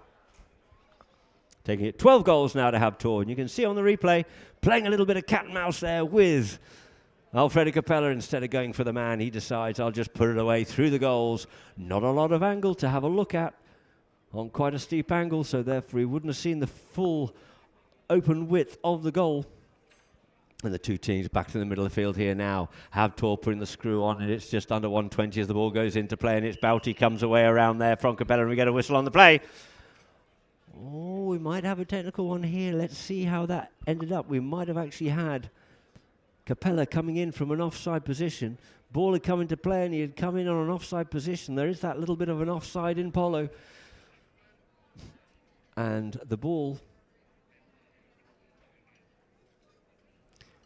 Taking it 12 goals now to Habtor. And you can see on the replay, playing a little bit of cat and mouse there with Alfredo Capella. Instead of going for the man, he decides, I'll just put it away through the goals. Not a lot of angle to have a look at on quite a steep angle, so therefore he wouldn't have seen the full open width of the goal. And the two teams back to the middle of the field here now. Habtor putting the screw on, and it's just under 120 as the ball goes into play, and it's Bouty comes away around there from Capella, and we get a whistle on the play. Oh, we might have a technical one here. Let's see how that ended up. We might have actually had Capella coming in from an offside position. Ball had come into play, and he had come in on an offside position. There is that little bit of an offside in polo. And the ball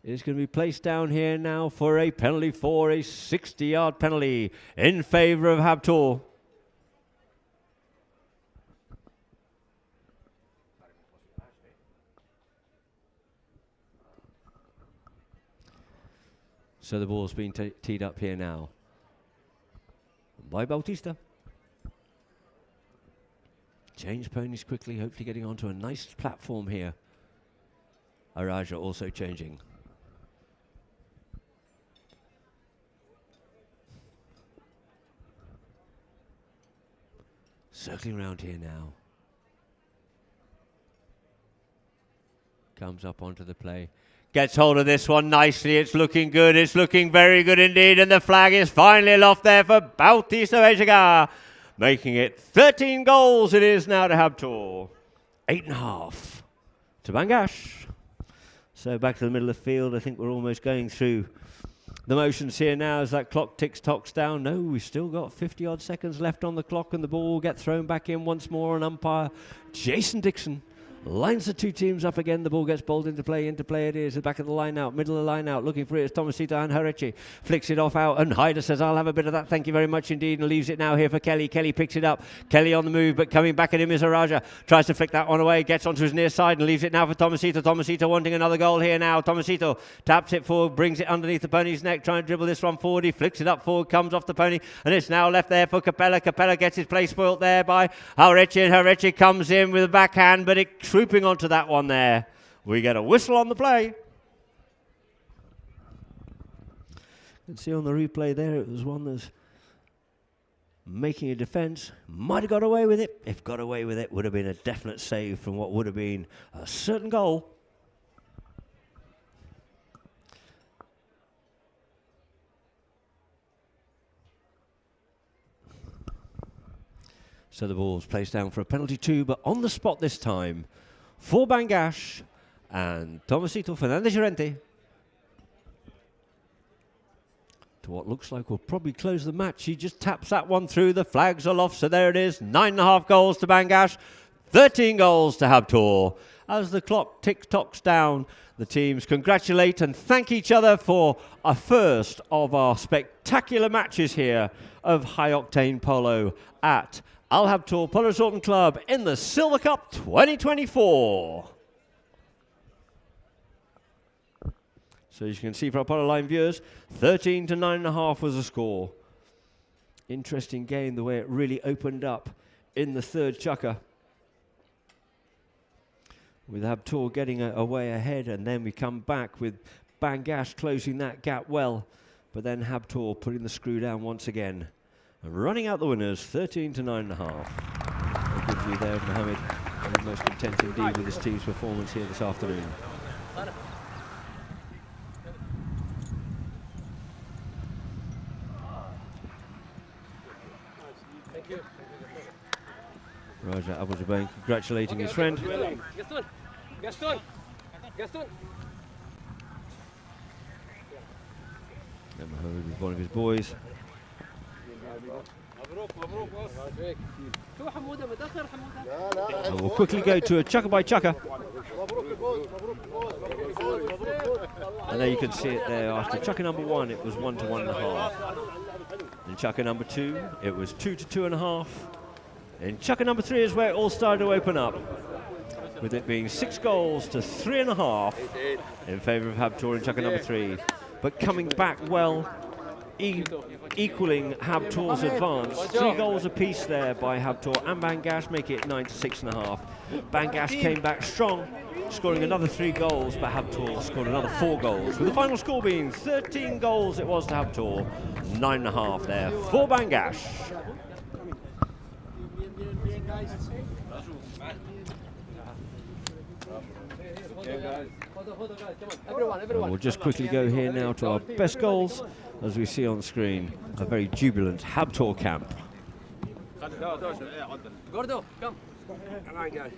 is going to be placed down here now for a penalty, for a 60-yard penalty in favour of Habtor. So the ball's been teed up here now by Bautista. Change ponies quickly, hopefully getting onto a nice platform here. Araja also changing. Circling around here now. Comes up onto the play. Gets hold of this one nicely. It's looking good. It's looking very good indeed. And the flag is finally aloft there for Bautista Ejiga. Making it 13 goals it is now to Habtor. 8.5 to Bangash. So back to the middle of the field. I think we're almost going through the motions here now as that clock ticks-tocks down. No, we've still got 50-odd seconds left on the clock and the ball will get thrown back in once more. And umpire Jason Dixon lines the two teams up again. The ball gets bowled into play it is. The back of the line out, middle of the line out. Looking for it is Tomasita and Harechi. Flicks it off out and Hyder says, I'll have a bit of that. Thank you very much indeed. And leaves it now here for Kelly. Kelly picks it up. Kelly on the move, but coming back at him is Araja. Tries to flick that one away. Gets onto his near side and leaves it now for Tomasita. Tomasita wanting another goal here now. Tomasito taps it forward, brings it underneath the pony's neck. Trying to dribble this one forward. He flicks it up forward, comes off the pony. And it's now left there for Capella. Capella gets his play spoilt there by Harechi. And Harechi comes in with a backhand, but it trooping onto that one there. We get a whistle on the play. You can see on the replay there it was one that's making a defence. Might have got away with it. If got away with it, would have been a definite save from what would have been a certain goal. So the ball's placed down for a penalty too, but on the spot this time for Bangash and Tomasito Fernandez Llorente. To what looks like will probably close the match. He just taps that one through. The flags are off, so there it is. 9.5 goals to Bangash, 13 goals to Habtor. As the clock tick-tocks down, the teams congratulate and thank each other for a first of our spectacular matches here of high-octane polo at Al Habtor Polo Resort and Club in the Silver Cup 2024. So as you can see for our Polo Line viewers, 13 to 9.5 was the score. Interesting game, the way it really opened up in the third chukker. With Habtor getting away ahead, and then we come back with Bangash closing that gap well. But then Habtor putting the screw down once again. And running out the winners, 13 to 9.5. A good view there of Mohammed. And most content indeed with his team's performance here this afternoon. Thank you. Raja Abu Zubayn congratulating his friend. Gaston. And Mohammed with one of his boys. And we'll quickly go to a chukker by chukker. And there you can see it there. After chukker number 1, it was 1 to 1.5. In chukker number 2, it was 2 to 2.5. In chukker number 3 is where it all started to open up, with it being 6 goals to 3.5 in favour of Habtor in chukker number 3. But coming back well, equaling Habtor's advance. 3 goals apiece there by Habtor and Bangash, make it 9 to 6.5. Bangash came back strong, scoring another 3 goals, but Habtor scored another 4 goals, with the final score being 13 goals it was to Habtor, 9.5 there for Bangash. And we'll just quickly go here now to our best goals, as we see on screen a very jubilant Habtor camp. Gordo, come. Come on, guys.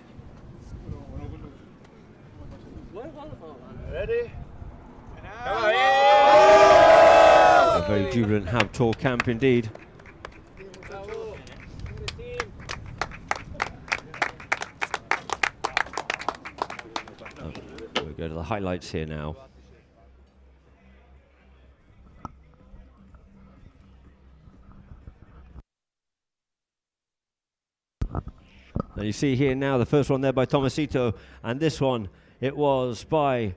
Ready? A very jubilant Habtor camp indeed. highlights here now. And you see here now the first one there by Tomasito, and this one, it was by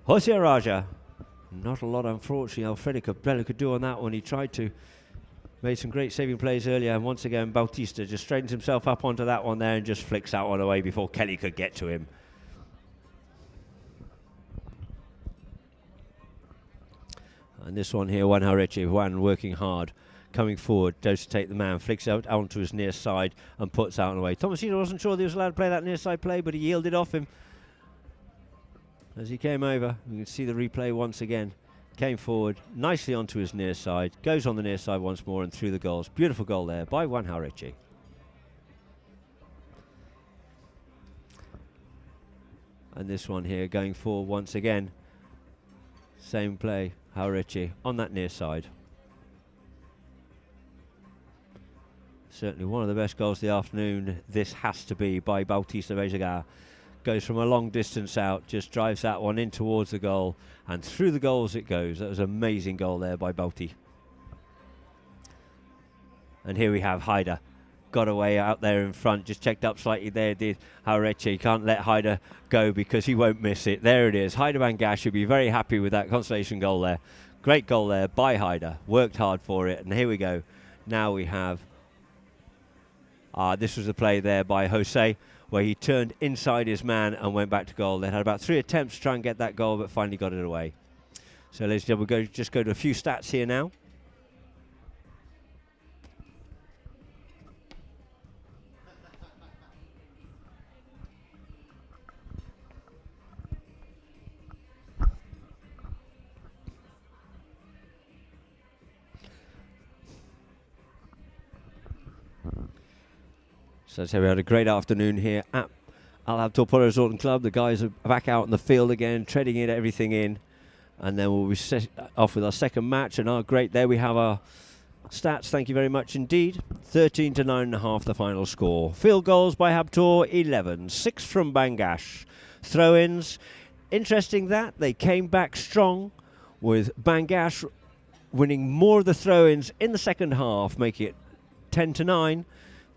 Jose Raja. Not a lot, unfortunately, Alfredo Cabello could do on that one. He tried to. Made some great saving plays earlier, and once again, Bautista just straightens himself up onto that one there and just flicks that one away before Kelly could get to him. And this one here, Juan Haureche, Juan working hard, coming forward, goes to take the man, flicks out onto his near side and puts out and away. Tomasito wasn't sure that he was allowed to play that near side play, but he yielded off him as he came over. You can see the replay once again. Came forward nicely onto his near side, goes on the near side once more and through the goals. Beautiful goal there by Juan Haureche. And this one here going forward once again. Same play, Haureche on that near side. Certainly one of the best goals of the afternoon. This has to be by Bautista Bejaga. Goes from a long distance out, just drives that one in towards the goal, and through the goals it goes. That was an amazing goal there by Bauti. And here we have Haider. Got away out there in front, just checked up slightly there, did Haureche. Can't let Haider go because he won't miss it. There it is. Haider Bangash should be very happy with that consolation goal there. Great goal there by Haider. Worked hard for it, and here we go. Now we have... this was the play there by Jose, where he turned inside his man and went back to goal. They had about 3 attempts to try and get that goal, but finally got it away. So ladies and gentlemen, we'll just go to a few stats here now. So we had a great afternoon here at Al Habtoor Polo Resort and Club. The guys are back out in the field again, treading in everything in. And then we'll be off with our second match. And great, there we have our stats. Thank you very much indeed. 13 to 9.5 the final score. Field goals by Habtoor, 11. 6 from Bangash. Throw-ins. Interesting that they came back strong with Bangash winning more of the throw-ins in the second half, making it 10 to 9.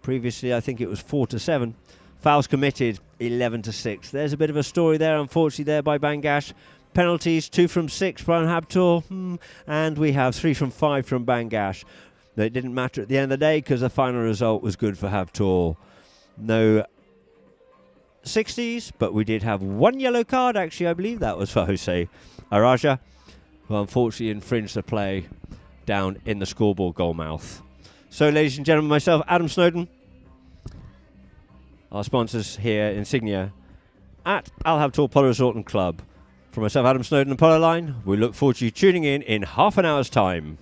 Previously, I think it was 4 to 7. Fouls committed, 11 to 6. There's a bit of a story there, unfortunately, there by Bangash. Penalties, 2 from 6 from Habtoor, and we have 3 from 5 from Bangash. It didn't matter at the end of the day because the final result was good for Habtoor. No 60s, but we did have 1 yellow card, actually, I believe that was for Jose Araja, who unfortunately infringed the play down in the scoreboard goal mouth. So, ladies and gentlemen, myself, Adam Snowden, our sponsors here, Insignia, at Al Habtoor Polo Resort and Club. For myself, Adam Snowden and Polo Line, we look forward to you tuning in half an hour's time.